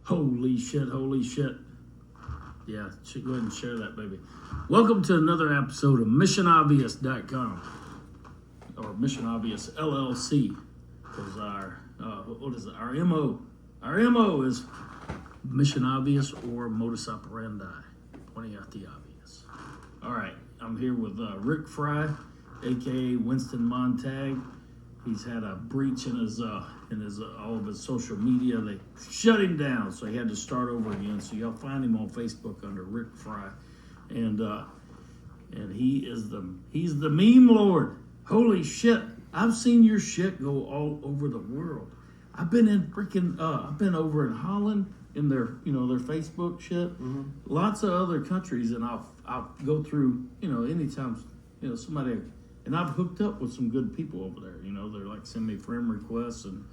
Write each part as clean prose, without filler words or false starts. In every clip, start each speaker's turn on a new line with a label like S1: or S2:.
S1: Holy shit, holy shit. Yeah, go ahead and share that, baby. Welcome to another episode of MissionObvious.com or Mission Obvious LLC. Because our MO? Our MO is Mission Obvious or Modus Operandi, pointing out the obvious. All right, I'm here with Rick Frye, aka Winston Montag. He's had a breach in his all of his social media. They shut him down, so he had to start over again. So y'all find him on Facebook under Rick Frye, and he's the meme lord. Holy shit! I've seen your shit go all over the world. I've been I've been over in Holland in their their Facebook shit. Mm-hmm. Lots of other countries, and I'll go through anytime somebody. And I've hooked up with some good people over there. They're like send me friend requests and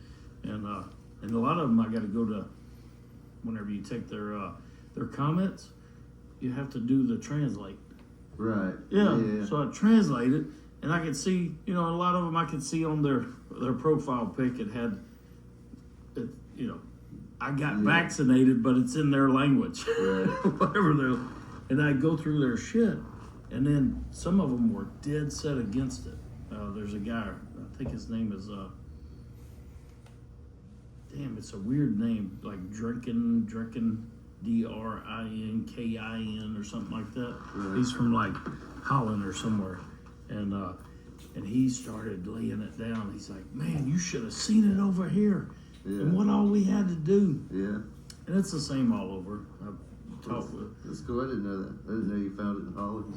S1: a lot of them I got to go to. Whenever you take their comments, you have to do the translate.
S2: Right.
S1: Yeah. So I translate it, and I can see a lot of them I can see on their profile pic. It had I got vaccinated, but it's in their language. Right. Whatever they're, and I go through their shit. And then some of them were dead set against it. There's a guy, I think his name is, it's a weird name, like Drinkin, D-R-I-N-K-I-N or something like that. Right. He's from like Holland or somewhere. And he started laying it down. He's like, man, you should have seen it over here. Yeah. And what all we had to do. Yeah. And it's the same all over.
S2: That's cool. I didn't know that. I didn't know you found it in Holland.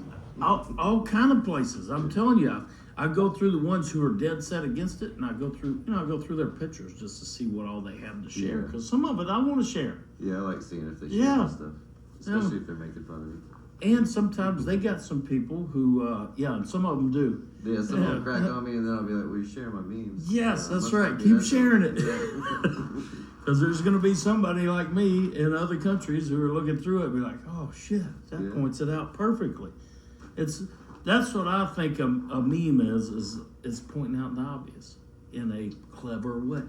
S1: All kind of places. I'm telling you, I go through the ones who are dead set against it, and I go through their pictures just to see what all they have to share. Because some of it I want to share.
S2: Yeah, I like seeing if they share stuff, especially if they're making fun of you.
S1: And sometimes they got some people who, and some of them do.
S2: Yeah, some of them crack on me, and then I'll be like, "Will you share my memes?"
S1: Yes, that's right. Keep sharing it. Because there's going to be somebody like me in other countries who are looking through it and be like, oh, shit, that points it out perfectly. That's what I think a meme is pointing out the obvious in a clever way.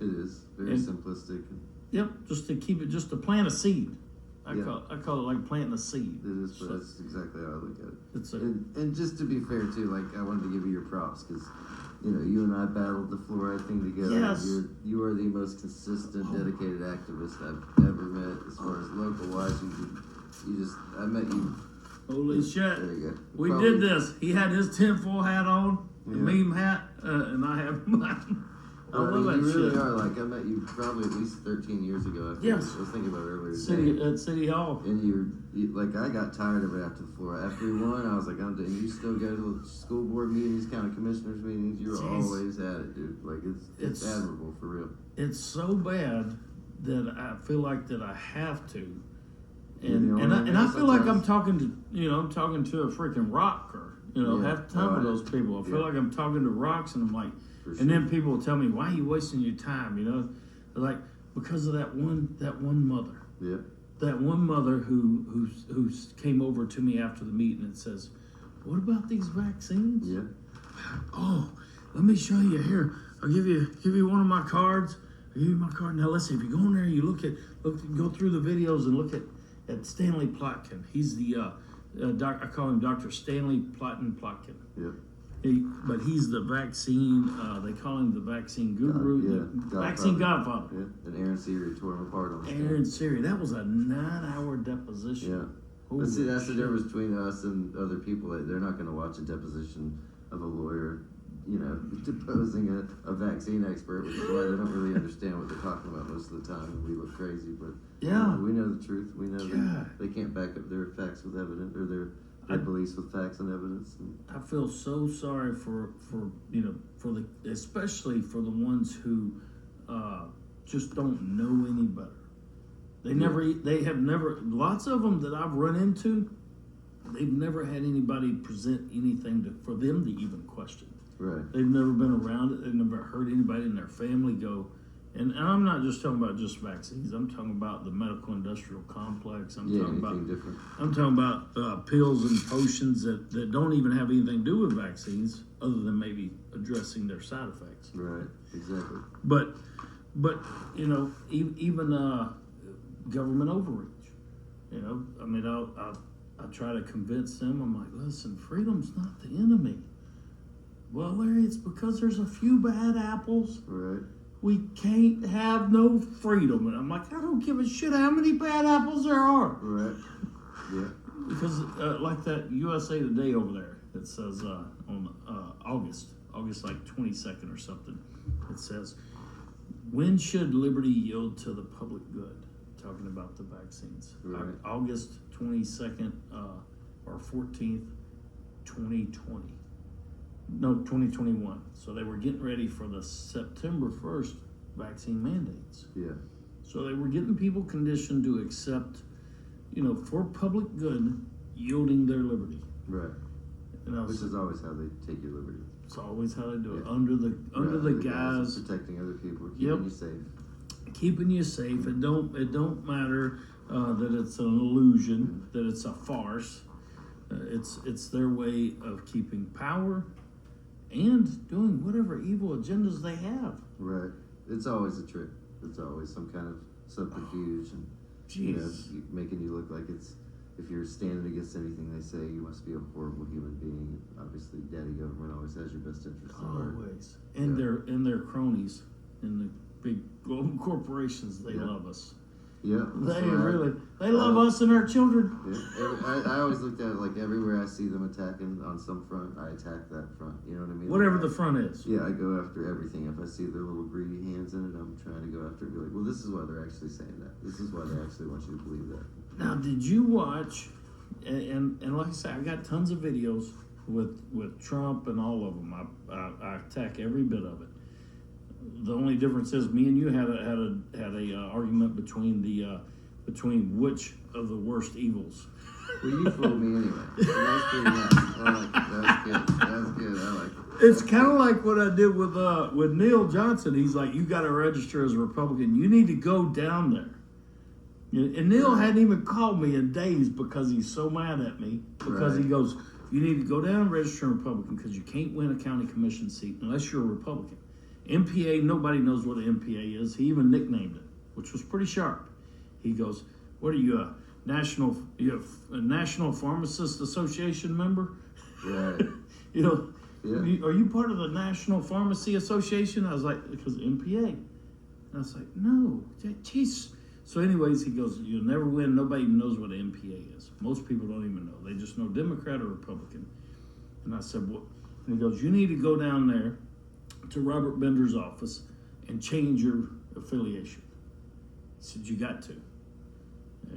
S2: It is. Very simplistic.
S1: Yep, just to plant a seed. I call it like planting a seed.
S2: It is, but that's exactly how I look at it. And just to be fair, too, like I wanted to give you your props because you and I battled the fluoride thing together.
S1: Yes.
S2: You are the most consistent, dedicated activist I've ever met as far as local-wise. I met you.
S1: Holy shit.
S2: There you go.
S1: We did this. He had his tinfoil hat on, the meme hat, and I have mine. I love that
S2: you really
S1: shit.
S2: are. Like, I met you probably at least 13 years ago. I was thinking about it earlier
S1: today. At City Hall.
S2: And you like, I got tired of it after the floor. After we won, I was like, and you still go to the school board meetings, county commissioners meetings. You're always at it, dude. Like, it's admirable, for real.
S1: It's so bad that I feel like that I have to. And I feel like I'm talking to a freaking rock or half the time with those people. I feel like I'm talking to rocks, and I'm like, and then people will tell me, why are you wasting your time? They're like, because of that one mother. Yeah. That one mother who came over to me after the meeting and says, what about these vaccines? Yeah. Oh, let me show you here. I'll give you one of my cards. I'll give you my card. Now listen, if you go in there, you go through the videos and look at Stanley Plotkin. He's the I call him Dr. Stanley Plotkin. Yeah. But he's the vaccine. They call him the vaccine guru, the vaccine godfather.
S2: Yeah. And Aaron Siri tore him apart on the
S1: Aaron Siri. That was a 9-hour deposition.
S2: Yeah. But see, that's the difference between us and other people. They're not going to watch a deposition of a lawyer, deposing a vaccine expert, which is why they don't really understand what they're talking about most of the time, and we look crazy. But we know the truth. We know that they can't back up their facts with evidence or their beliefs with facts and evidence.
S1: I feel so sorry for especially for the ones who just don't know any better. They have never. Lots of them that I've run into, they've never had anybody present anything for them to even question.
S2: Right.
S1: They've never been around it. They've never heard anybody in their family go. And I'm not just talking about just vaccines. I'm talking about the medical industrial complex. I'm talking about pills and potions that don't even have anything to do with vaccines, other than maybe addressing their side effects.
S2: Right. Exactly.
S1: But even government overreach. You know, I mean, I try to convince them. I'm like, listen, freedom's not the enemy. Well, Larry, it's because there's a few bad apples.
S2: Right.
S1: We can't have no freedom. And I'm like, I don't give a shit how many bad apples there are.
S2: Right. Yeah.
S1: Because like that USA Today over there, it says on August like 22nd or something, it says, when should liberty yield to the public good? Talking about the vaccines.
S2: Right.
S1: August 22nd or 14th, 2020. No, 2021. So they were getting ready for the September 1st vaccine mandates.
S2: Yeah.
S1: So they were getting people conditioned to accept, you know, for public good, yielding their liberty.
S2: Right.
S1: And
S2: Which is always how they take your liberty.
S1: it's always how they do it.
S2: Yeah.
S1: Under the guise
S2: protecting other people, keeping
S1: Yep.
S2: you safe.
S1: keeping you safe. It don't matter that it's an illusion, that it's a farce. It's their way of keeping power and doing whatever evil agendas they have.
S2: Right. It's always a trick. It's always some kind of subterfuge and
S1: Jeez.
S2: making you look like it's, if you're standing against anything they say, you must be a horrible human being. Obviously, daddy government always has your best interest at heart.
S1: Always. And their cronies and the big global corporations, they love us.
S2: Yeah.
S1: They love us and our children.
S2: Yeah. I always looked at it like everywhere I see them attacking on some front, I attack that front. You know what I mean?
S1: Whatever the front is.
S2: Yeah, I go after everything. If I see their little greedy hands in it, I'm trying to go after it and be like, well, this is why they're actually saying that. This is why they actually want you to believe that.
S1: Now, did you watch, and like I said, I got tons of videos with Trump and all of them. I attack every bit of it. The only difference is me and you had a argument between which of the worst evils.
S2: Well, you fooled me anyway. So that's pretty nice. I like it. That's good. That's good. I like it.
S1: It's kind of like what I did with Neil Johnson. He's like, you got to register as a Republican. You need to go down there. And Neil hadn't even called me in days because he's so mad at me. Because he goes, you need to go down and register a Republican because you can't win a county commission seat unless you're a Republican. MPA, nobody knows what an MPA is. He even nicknamed it, which was pretty sharp. He goes, what are you, a National Pharmacist Association member?
S2: Right.
S1: You know,
S2: Yeah.
S1: are you part of the National Pharmacy Association? I was like, because MPA. And I was like, no, jeez. So anyways, he goes, you'll never win. Nobody even knows what an MPA is. Most people don't even know. They just know Democrat or Republican. And I said, what? And he goes, you need to go down there to Robert Bender's office and change your affiliation. He said, you got to.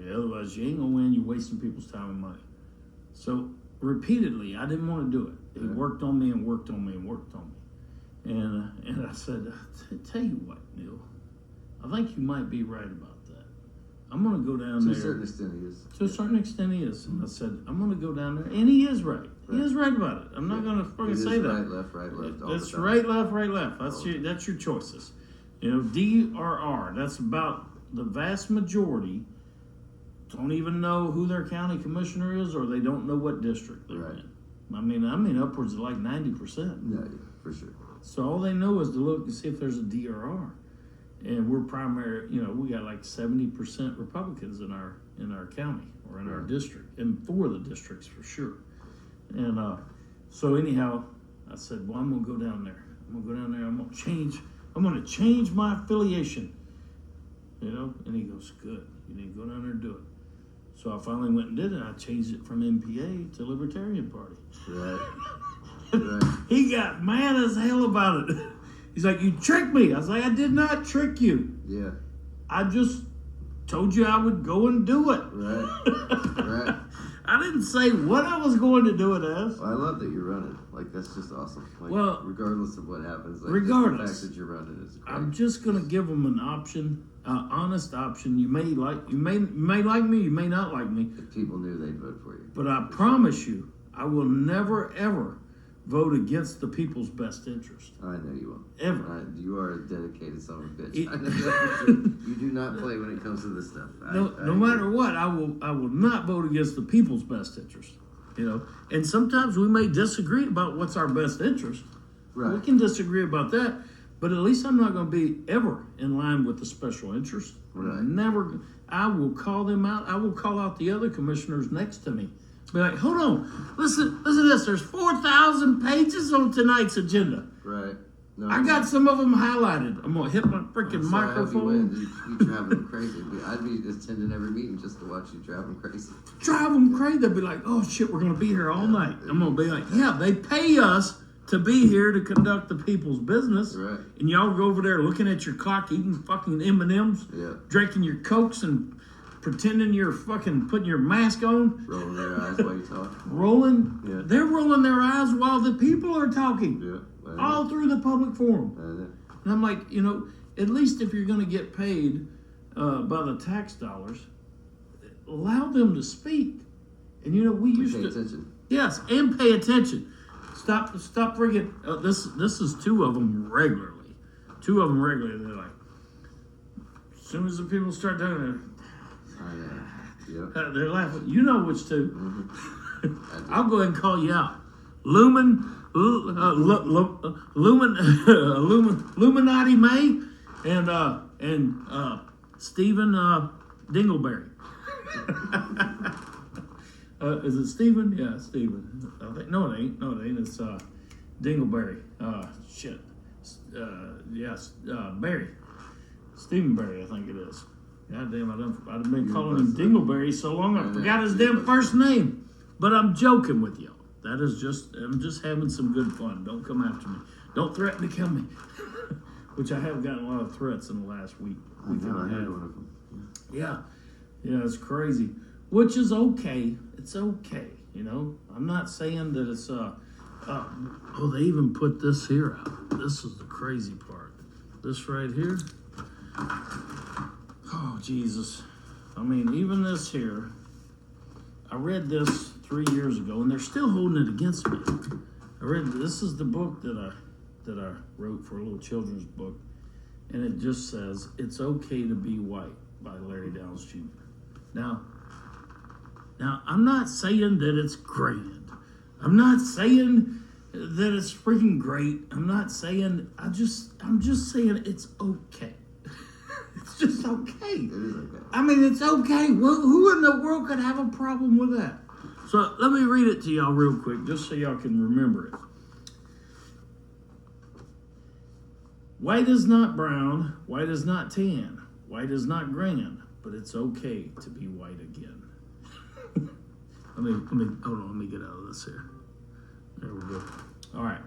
S1: Otherwise, you ain't going to win. You're wasting people's time and money. So repeatedly, I didn't want to do it. He worked on me and worked on me and worked on me. And I said, tell you what, Neil, I think you might be right about that. I'm going to go down there.
S2: To a certain extent, he is.
S1: To a certain extent, he is. And I said, I'm going to go down there. And he is right. He is right about it. I'm not going to fucking say that.
S2: Right, left, right, left.
S1: That's right, left, right, left. That's your choices. You know, D or R. That's about the vast majority don't even know who their county commissioner is, or they don't know what district they're in. I mean, upwards of like 90%.
S2: Yeah, for sure.
S1: So all they know is to look and see if there's a D or R. And we're primary, you know, we got like 70% Republicans in our county or in our district, and 4 of the districts for sure. And so anyhow, I said, well, I'm gonna go down there. I'm gonna change my affiliation. You know, and he goes, good. You need to go down there and do it. So I finally went and did it. I changed it from MPA to Libertarian Party.
S2: Right.
S1: He got mad as hell about it. He's like, you tricked me. I was like, I did not trick you.
S2: Yeah.
S1: I just told you I would go and do it.
S2: Right.
S1: I didn't say what I was going to do it as.
S2: Well, I love that you're running. Like, that's just awesome. Like,
S1: well,
S2: regardless of what happens, like,
S1: regardless,
S2: just the fact that you're running is great.
S1: I'm just gonna give them an option, an honest option. You may like me, you may not like me.
S2: If people knew, they'd vote for you.
S1: But I promise you, I will never ever vote against the people's best interest.
S2: I know you won't.
S1: Ever.
S2: You are a dedicated son of a bitch. I know that for sure. You do not play when it comes to this stuff.
S1: No matter what, I will not vote against the people's best interest. You know, and sometimes we may disagree about what's our best interest.
S2: Right.
S1: We can disagree about that, But at least I'm not going to be ever in line with the special interest.
S2: Right.
S1: Never. I will call them out. I will call out the other commissioners next to me. Be like, hold on, listen to this. There's 4,000 pages on tonight's agenda.
S2: Right. No,
S1: I got some of them highlighted. I'm gonna hit my freaking microphone.
S2: You drive them crazy. I'd be attending every meeting just to watch you drive them crazy.
S1: Drive them crazy. They'll be like, oh shit, we're gonna be here all night. I'm gonna be like, yeah, they pay us to be here to conduct the people's business.
S2: Right.
S1: And y'all go over there looking at your clock, eating fucking M&Ms,
S2: Yeah.
S1: drinking your Cokes and pretending you're fucking putting your mask on.
S2: Rolling their eyes while you talk.
S1: Rolling.
S2: Yeah.
S1: They're rolling their eyes while the people are talking.
S2: Yeah.
S1: All through the public forum.
S2: I know.
S1: And I'm like, at least if you're going to get paid by the tax dollars, allow them to speak. And we used
S2: Pay
S1: to.
S2: attention.
S1: Yes, and pay attention. Stop bringing. This is two of them regularly. Two of them regularly. They're like, as soon as the people start talking,
S2: I know. Yep.
S1: they're laughing. You know which two.
S2: Mm-hmm.
S1: I'll go ahead and call you out. Illuminati May and Stephen Dingleberry. Is it Stephen? Yeah, Stephen. I think, no, it ain't. It's Dingleberry. Shit. Yes, Barry. Stephen Barry, I think it is. God damn, I've been calling him Dingleberry so long I forgot his damn first name. But I'm joking with you. I'm just having some good fun. Don't come after me. Don't threaten to kill me. Which I have gotten a lot of threats in the last week.
S2: I know, I had one of them.
S1: Yeah, it's crazy. Which is okay. It's okay. I'm not saying that it's they even put this here out. This is the crazy part. This right here. Oh Jesus. I mean, even this here. I read this 3 years ago, and they're still holding it against me. This is the book that I wrote for a little children's book, and it just says, "It's Okay to Be White" by Larry Downs Jr. Now, I'm not saying that it's grand. I'm not saying that it's freaking great. I'm not saying. I'm just saying it's okay. It's just okay.
S2: It is okay.
S1: I mean, it's okay. Well, who in the world could have a problem with that? So let me read it to y'all real quick, just so y'all can remember it. White is not brown. White is not tan. White is not grand. But it's okay to be white again. Let me hold on. Let me get out of this here. There we go. All right.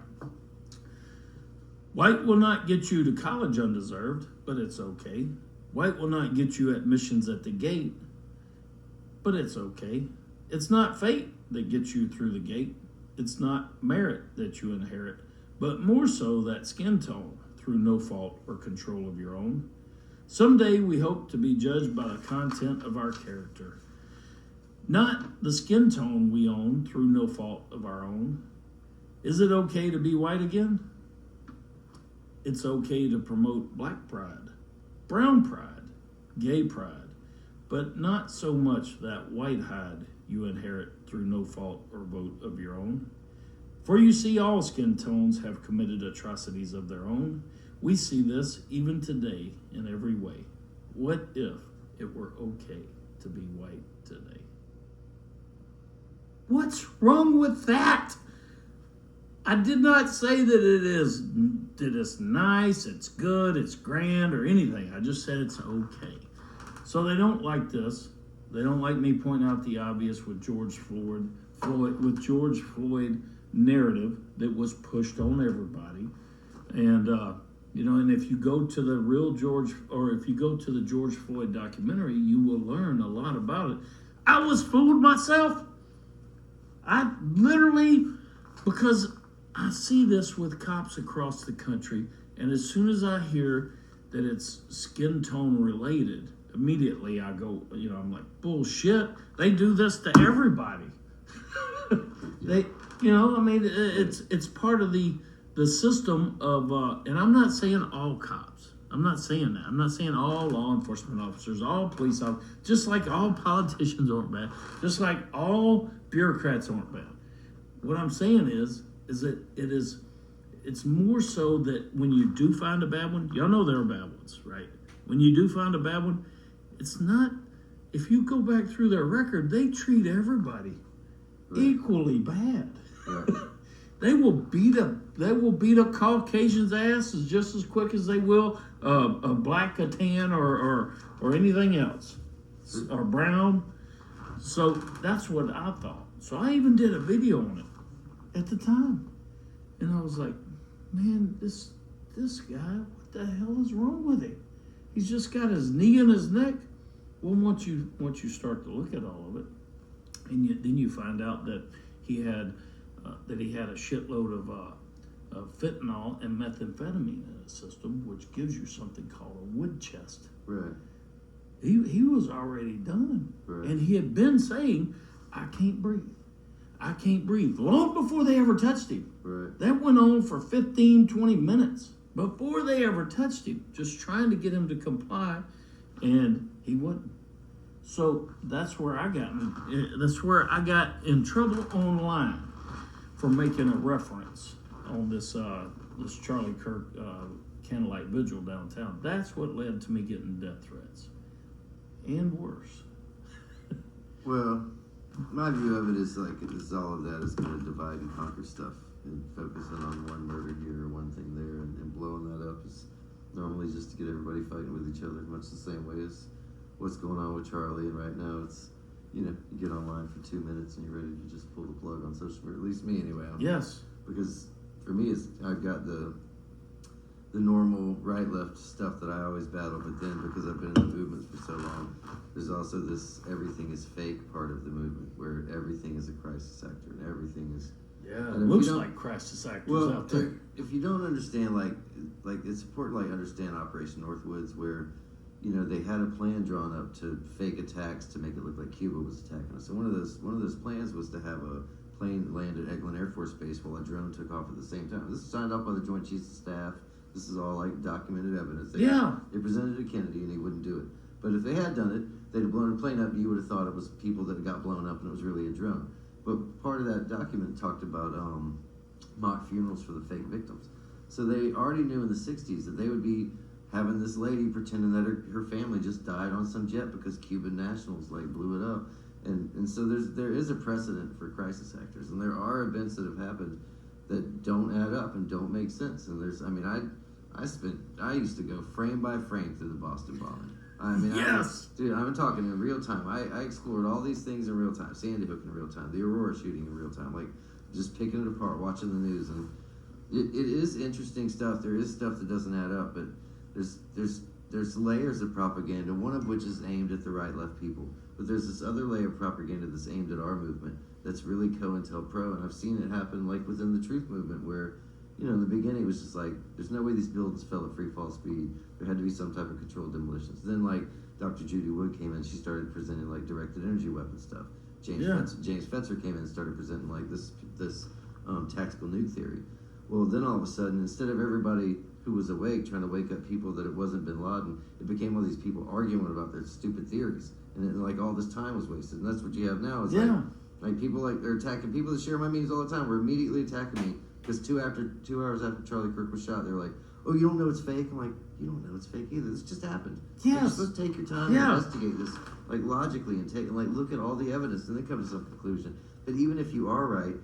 S1: White will not get you to college undeserved, but it's okay. White will not get you admissions at the gate, but it's okay. It's not fate that gets you through the gate. It's not merit that you inherit, but more so that skin tone through no fault or control of your own. Someday we hope to be judged by the content of our character, not the skin tone we own through no fault of our own. Is it okay to be white again? It's okay to promote black pride, brown pride, gay pride, but not so much that white hide you inherit through no fault or vote of your own. For you see, all skin tones have committed atrocities of their own. We see this even today in every way. What if it were okay to be white today? What's wrong with that? I did not say that it's nice, it's good, it's grand, or anything. I just said it's okay. So they don't like this. They don't like me pointing out the obvious with George Floyd narrative that was pushed on everybody. And and if you go to the George Floyd documentary, you will learn a lot about it. I was fooled myself. Because I see this with cops across the country, and as soon as I hear that it's skin tone related, immediately I go, I'm like, bullshit. They do this to everybody. It's part of the system of, and I'm not saying all cops. I'm not saying that. I'm not saying all law enforcement officers, all police officers, just like all politicians aren't bad, just like all bureaucrats aren't bad. What I'm saying is that it's more so that when you do find a bad one, y'all know there are bad ones, right? When you do find a bad one, it's not, if you go back through their record, they treat everybody equally bad.
S2: Right.
S1: They will beat a Caucasian's ass just as quick as they will a black, a tan, or anything else, or brown. So that's what I thought. So I even did a video on it at the time, and I was like, man, this guy, what the hell is wrong with him? He's just got his knee in his neck. Well, once you start to look at all of it, and then you find out that he had a shitload of fentanyl and methamphetamine in his system, which gives you something called a wood chest.
S2: Right.
S1: He was already done.
S2: Right.
S1: And he had been saying, I can't breathe. I can't breathe. Long before they ever touched him.
S2: Right.
S1: That went on for 15, 20 minutes before they ever touched him, just trying to get him to comply, and he wouldn't. So that's where I got in trouble online for making a reference on this Charlie Kirk candlelight vigil downtown. That's what led to me getting death threats. And worse.
S2: Well, my view of it is like all of that is going to divide and conquer stuff, and focusing on one murder here or one thing there, and blowing that up is normally just to get everybody fighting with each other, much the same way as what's going on with Charlie. And right now it's, you get online for 2 minutes and you're ready to just pull the plug on social media. At least me anyway.
S1: Yes.
S2: Because for me, I've got the normal right-left stuff that I always battle, but then because I've been in the movement for so long, there's also this everything is fake part of the movement where everything is a crisis actor and everything is...
S1: Yeah, it looks like crisis actors out there.
S2: If you don't understand, like it's important, like understand Operation Northwoods, where they had a plan drawn up to fake attacks to make it look like Cuba was attacking us. And one of those plans was to have a plane land at Eglin Air Force Base while a drone took off at the same time. This is signed off by the Joint Chiefs of Staff. This is all like documented evidence. They presented it to Kennedy and he wouldn't do it. But if they had done it, they'd have blown a plane up and you would have thought it was people that got blown up and it was really a drone. But part of that document talked about mock funerals for the fake victims. So they already knew in the 60s that they would be having this lady pretending that her family just died on some jet because Cuban nationals blew it up. And so there is a precedent for crisis actors, and there are events that have happened that don't add up and don't make sense. And I used to go frame by frame through the Boston bombing.
S1: Yes.
S2: I'm talking in real time. I explored all these things in real time. Sandy Hook in real time, the Aurora shooting in real time, just picking it apart, watching the news. And it is interesting stuff. There is stuff that doesn't add up, but there's layers of propaganda, one of which is aimed at the right-left people. But there's this other layer of propaganda that's aimed at our movement that's really COINTELPRO, and I've seen it happen within the truth movement where, in the beginning it was just there's no way these buildings fell at free fall speed. There had to be some type of controlled demolitions. Then Dr. Judy Wood came in, she started presenting directed energy weapon stuff. James Fetzer came in and started presenting this tactical nuke theory. Well, then all of a sudden, instead of everybody who was awake trying to wake up people that it wasn't bin Laden, it became all these people arguing about their stupid theories. And all this time was wasted. And that's what you have now. Is people they're attacking people that share my meetings all the time. Were immediately attacking me because 2 hours after Charlie Kirk was shot, they're like, "Oh, you don't know it's fake?" I'm like, "You don't know it's fake either. This just happened.
S1: Yes.
S2: You're supposed to take your time and investigate this logically and look at all the evidence and then come to some conclusion. But even if you are right,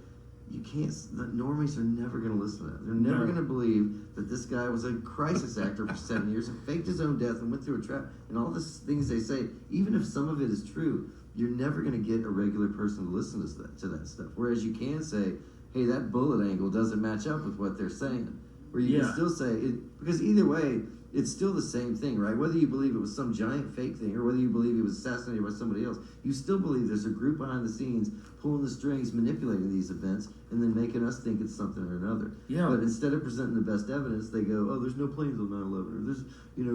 S2: you can't. The normies are never going to listen to that. They're never going to believe that this guy was a crisis actor for 7 years and faked his own death and went through a trap and all these things they say. Even if some of it is true, you're never going to get a regular person to listen to that stuff. Whereas you can say, "Hey, that bullet angle doesn't match up with what they're saying." Where you can still say it, because either way, it's still the same thing, right? Whether you believe it was some giant fake thing or whether you believe he was assassinated by somebody else, you still believe there's a group behind the scenes pulling the strings, manipulating these events, and then making us think it's something or another.
S1: Yeah.
S2: But instead of presenting the best evidence, they go, "Oh, there's no planes on 9/11, or there's,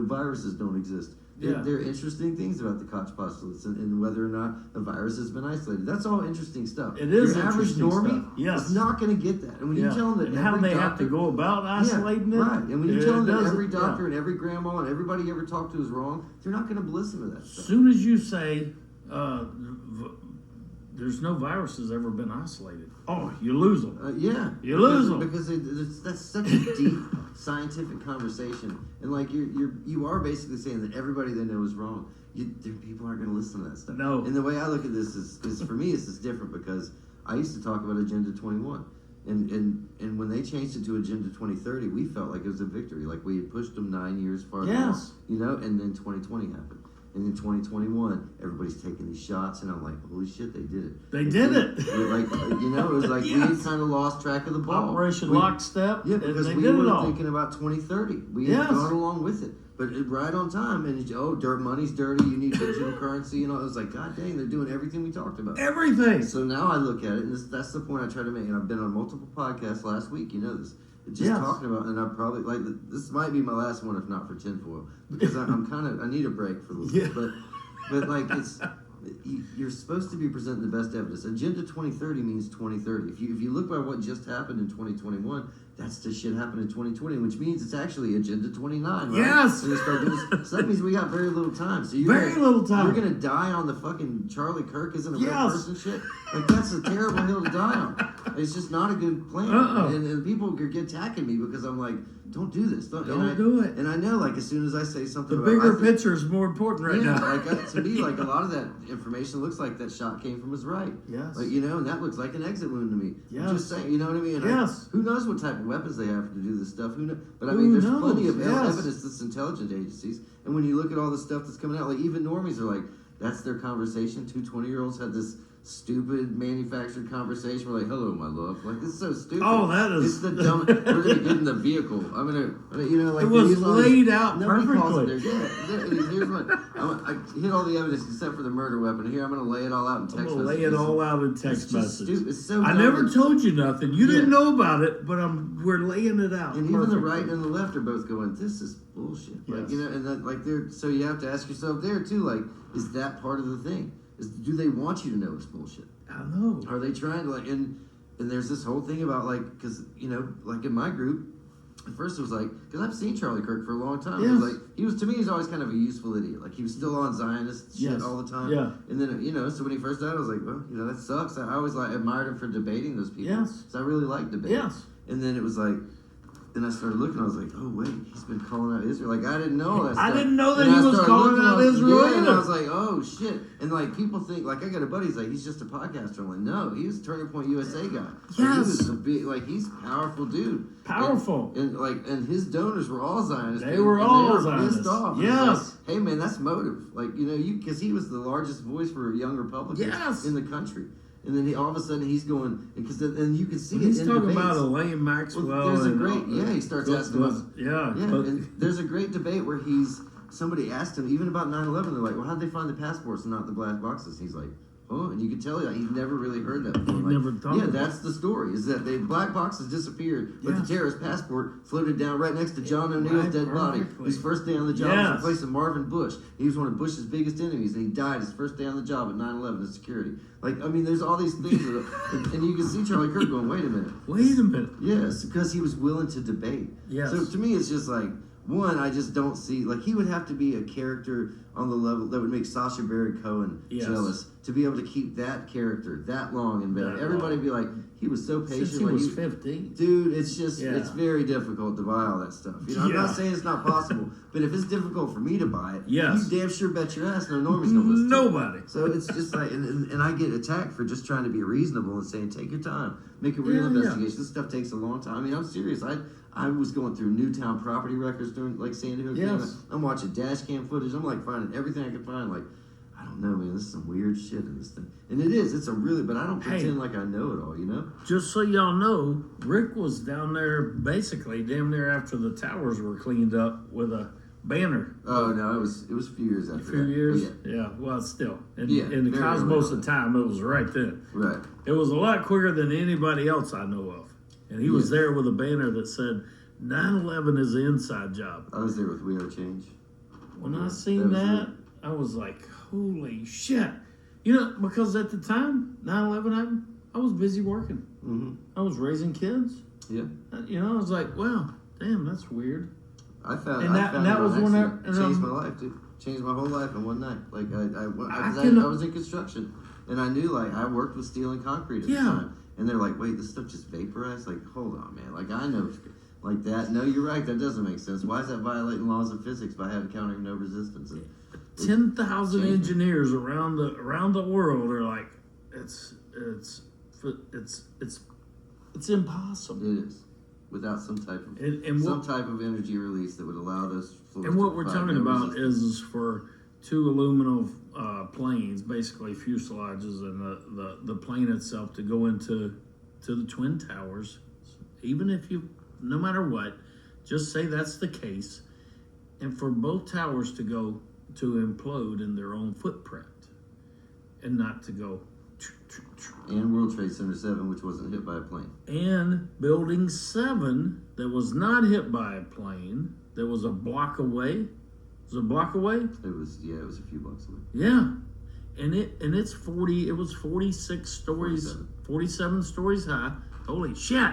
S2: viruses don't exist." There are interesting things about the Koch postulates and whether or not a virus has been isolated. That's all interesting stuff.
S1: It is
S2: Your average
S1: interesting
S2: normie
S1: stuff.
S2: is not going to get that. And when you tell them that
S1: and how they have to go about isolating it.
S2: Right. And when you tell them that every doctor and every grandma and everybody you ever talked to is wrong, they're not going to listen to that stuff.
S1: As soon as you say there's no virus has ever been isolated. Oh, you lose them.
S2: Yeah,
S1: You lose them.
S2: because that's such a deep scientific conversation, and like you are basically saying that everybody they know is wrong. People aren't going to listen to that stuff.
S1: No.
S2: And the way I look at this is for me, it's different because I used to talk about Agenda 21, and when they changed it to Agenda 2030, we felt like it was a victory, like we had pushed them 9 years farther.
S1: Yes.
S2: You know, and then 2020 happened. And in 2021, everybody's taking these shots, and I'm like, holy shit, they did it.
S1: They did it.
S2: Like, you know, it was like we had kind of lost track of the ball.
S1: Operation Lockstep.
S2: Yeah, because
S1: and
S2: we
S1: they did
S2: were
S1: it all.
S2: thinking about 2030. We had gone along with it. But right on time, and dirt money's dirty, you need digital currency, and all. It was like, God dang, they're doing everything we talked about.
S1: Everything.
S2: So now I look at it, and that's the point I try to make. And I've been on multiple podcasts last week, you know this. Just talking about, and I probably, like, this might be my last one, if not for tinfoil. Because I'm kind of, I need a break for a little bit. But like, you're supposed to be presenting the best evidence. Agenda 2030 means 2030. If you look by what just happened in 2021, that's the shit happened in 2020, which means it's actually Agenda 29, right?
S1: Yes.
S2: And they start doing this. So that means we got very little time. So
S1: little time.
S2: You're gonna die on the fucking Charlie Kirk isn't a real person shit. Like, that's a terrible hill to die on. It's just not a good plan. And people get attacking me because I'm like, don't do this. Don't
S1: do it.
S2: And I know, like, as soon as I say something,
S1: the bigger picture is more important right now.
S2: Like, to me, like, a lot of that information looks like that shot came from his right.
S1: Yes.
S2: Like, you know, and that looks like an exit wound to me.
S1: Yes.
S2: I'm just saying, you know what I mean?
S1: Yes.
S2: Who knows what type of weapons they have to do this stuff? Who knows? But I mean, there's plenty of
S1: Yes.
S2: evidence that's intelligence agencies. And when you look at all the stuff that's coming out, like, even normies are like, that's their conversation. 2 20-year-olds had this stupid manufactured conversation. We're like, hello, my love. Like, this is so stupid.
S1: Oh, that is.
S2: It's the dumb. We're going to get in the vehicle. I'm going to, you know, like.
S1: It was laid out
S2: perfectly.
S1: perfectly.
S2: Here's what. I hit all the evidence except for the murder weapon. Here, I'm going to lay it all out in text message.
S1: Lay it all out in text message.
S2: It's so
S1: I never told you nothing. You didn't know about it, but we're laying it out.
S2: And even the right and the left are both going, this is bullshit. Like, you know, and that, like, so you have to ask yourself there too, like, is that part of the thing? Do they want you to know it's bullshit?
S1: I know.
S2: Are they trying to, like, and there's this whole thing about, like, because, you know, like in my group, at first it was like, because I've seen Charlie Kirk for a long time.
S1: Yes.
S2: It was like, to me, he's always kind of a useful idiot. Like, he was still on Zionist shit all the time.
S1: Yeah.
S2: And then, you know, so when he first died, I was like, well, you know, that sucks. I always, like, admired him for debating those people.
S1: Yes.
S2: So I really liked debating.
S1: Yes.
S2: And then it was like, then I started looking, I was like, oh, wait, he's been calling out Israel. Like, I didn't know that stuff.
S1: I didn't know that
S2: And
S1: he
S2: I
S1: was
S2: started
S1: calling
S2: looking,
S1: out Israel
S2: yeah, and I
S1: either.
S2: was like, oh, shit. And, like, people think, like, I got a buddy, he's like, he's just a podcaster. I'm like, no, he was Turning Point USA guy.
S1: Yes.
S2: Like, he was a big, like, he's a powerful dude.
S1: Powerful.
S2: And his donors were all Zionists.
S1: They were all
S2: Zionists.
S1: Zionists.
S2: Pissed off.
S1: Yes.
S2: Like, hey, man, that's motive. Like, you know, because he was the largest voice for young Republicans in the country. And then all of a sudden he's going, because and you can see
S1: he's
S2: it in
S1: talking
S2: debates.
S1: about Elaine Maxwell.
S2: Well, there's a great, he starts asking about, and there's a great debate where somebody asked him, even about 9/11, they're like, well, how'd they find the passports and not the black boxes? He's like, oh, and you can tell he's never really heard that before.
S1: He never thought of
S2: that's the story, is that the black boxes disappeared, but the terrorist passport floated down right next to John O'Neill's dead body. His first day on the job was in place of Marvin Bush. He was one of Bush's biggest enemies, and he died his first day on the job at 9/11 as security. Like, I mean, there's all these things, and you can see Charlie Kirk going, wait a minute.
S1: Wait a minute.
S2: Yes, because he was willing to debate.
S1: Yes.
S2: So to me, it's just like, one, I just don't see, like, he would have to be a character on the level that would make Sacha Baron Cohen jealous to be able to keep that character that long in bed. Everybody would be like, he was so patient.
S1: Since he was 15.
S2: Dude, it's just, it's very difficult to buy all that stuff. You know, I'm not saying it's not possible, but if it's difficult for me to buy it, you damn sure bet your ass no normie's going to listen.
S1: Nobody.
S2: So it's just like, and I get attacked for just trying to be reasonable and saying, take your time, make a real investigation. This stuff takes a long time. I mean, I'm serious. I was going through Newtown property records during, like, Sandy Hook. I'm watching dash cam footage. I'm, like, finding everything I could find. Like, I don't know, man. This is some weird shit in this thing. And it is. It's a really, but I don't pretend like I know it all, you know?
S1: Just so y'all know, Rick was down there basically damn near after the towers were cleaned up with a banner.
S2: Oh, no, it was a few years after that.
S1: A few years? Yeah, well, still. In the
S2: very
S1: cosmos
S2: early
S1: of time, it was right then.
S2: Right.
S1: It was a lot quicker than anybody else I know of. And he was there with a banner that said, 9/11 is an inside job.
S2: I was there with We Are Change.
S1: When I seen that, I was like, holy shit. You know, because at the time 9/11 happened, I was busy working.
S2: Mm-hmm.
S1: I was raising kids.
S2: Yeah.
S1: You know, I was like, wow, damn, that's weird.
S2: I found
S1: that was when
S2: changed my life, dude. Changed my whole life in one night. Like I was in construction. And I knew, like, I worked with steel and concrete at the time. And they're like, wait, this stuff just vaporized? Like, hold on, man. Like, I know, like that. No, you're right. That doesn't make sense. Why is that violating laws of physics by encountering no resistance?
S1: 10,000 engineers around the world are like, it's impossible.
S2: It is. Without some type of type of energy release that would allow those floors.
S1: And what we're talking about is for two aluminum planes, basically fuselages, and the plane itself to go into the Twin Towers. Even if no matter what, just say that's the case, and for both towers to implode in their own footprint, and not to go.
S2: And World Trade Center 7, which wasn't hit by a plane.
S1: And Building 7, that was not hit by a plane, that was a block away. Was it a block away?
S2: It was a few blocks away.
S1: Yeah. And it's 46 stories, 47 stories high. Holy shit.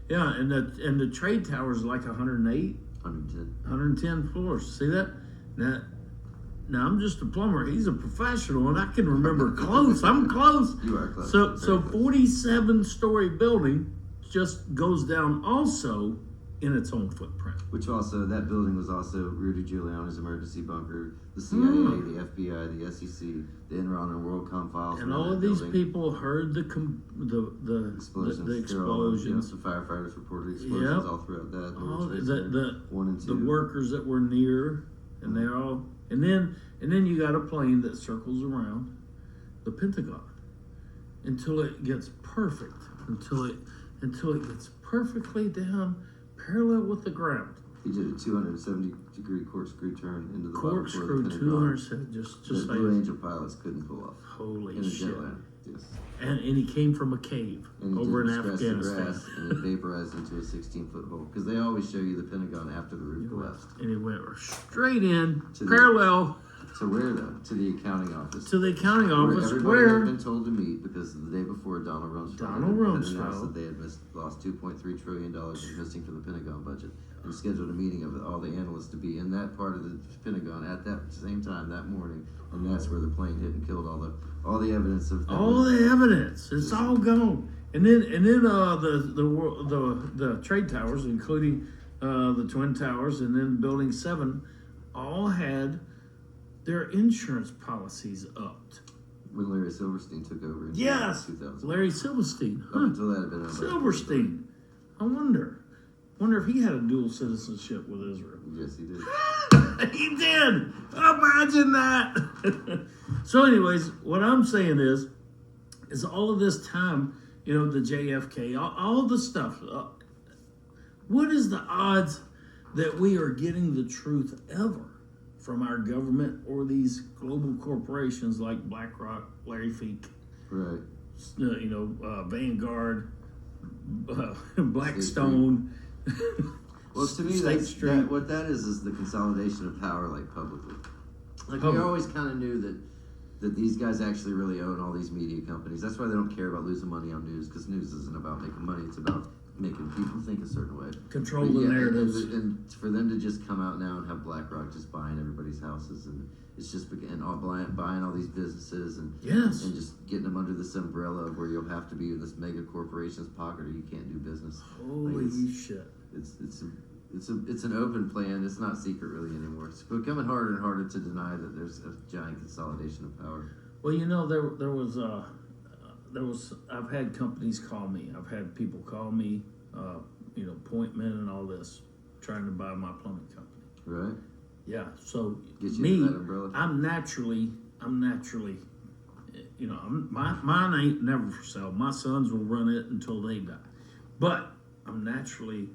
S1: Yeah, and the trade tower is like 108. 110 floors. See that? Now I'm just a plumber. He's a professional, and I can remember close. I'm close.
S2: You are close.
S1: So 47-story building just goes down also in its own footprint.
S2: Which also, that building was also Rudy Giuliani's emergency bunker, the CIA, the FBI, the SEC, the Enron and WorldCom files.
S1: And all of these people heard the
S2: explosions. The firefighters reported explosions all throughout that.
S1: All the
S2: 1 and 2.
S1: The workers that were near, and they're all. And then you got a plane that circles around the Pentagon until it gets perfect, until it gets perfectly down parallel with the ground.
S2: He did a 270-degree corkscrew turn into the
S1: corkscrew 270, just
S2: that
S1: like
S2: Blue Angel pilots couldn't pull off.
S1: Holy
S2: in
S1: shit!
S2: Yes.
S1: And he came from a cave over in Afghanistan.
S2: The grass, and it vaporized into a 16-foot hole. Because they always show you the Pentagon after the roof collapsed.
S1: And he went straight in, parallel.
S2: To where, though? To the accounting office.
S1: To the accounting office,
S2: everybody had been told to meet because the day before Donald Rumsfeld had announced that they had lost $2.3 trillion in missing from the Pentagon budget, and scheduled a meeting of all the analysts to be in that part of the Pentagon at that same time that morning, and that's where the plane hit and killed all the evidence of
S1: the evidence. It's all gone. And then the trade towers, including the Twin Towers, and then Building 7, all had their insurance policies upped.
S2: When Larry Silverstein took over in 2000.
S1: Larry Silverstein.
S2: Up until that had been
S1: Silverstein. I wonder if he had a dual citizenship with Israel.
S2: Yes, he did.
S1: He did. Imagine that. So, anyways, what I'm saying is all of this time, the JFK, all the stuff. What is the odds that we are getting the truth ever from our government or these global corporations like BlackRock, Larry Fink,
S2: right?
S1: Vanguard, Blackstone.
S2: Well, to me, what that is the consolidation of power, like publicly. Like we always kind of knew that these guys actually really own all these media companies. That's why they don't care about losing money on news, because news isn't about making money; it's about making people think a certain way.
S1: Control the narratives.
S2: And for them to just come out now and have BlackRock just buying everybody's houses, and it's just buying all these businesses, and just getting them under this umbrella of where you'll have to be in this mega corporation's pocket or you can't do business.
S1: Holy shit!
S2: It's an open plan. It's not secret really anymore. It's becoming harder and harder to deny that there's a giant consolidation of power.
S1: Well, there was I've had companies call me. I've had people call me, appointment and all this, trying to buy my plumbing company.
S2: Right.
S1: Yeah. So
S2: me,
S1: I'm naturally, mine ain't never for sale. My sons will run it until they die, but I'm naturally,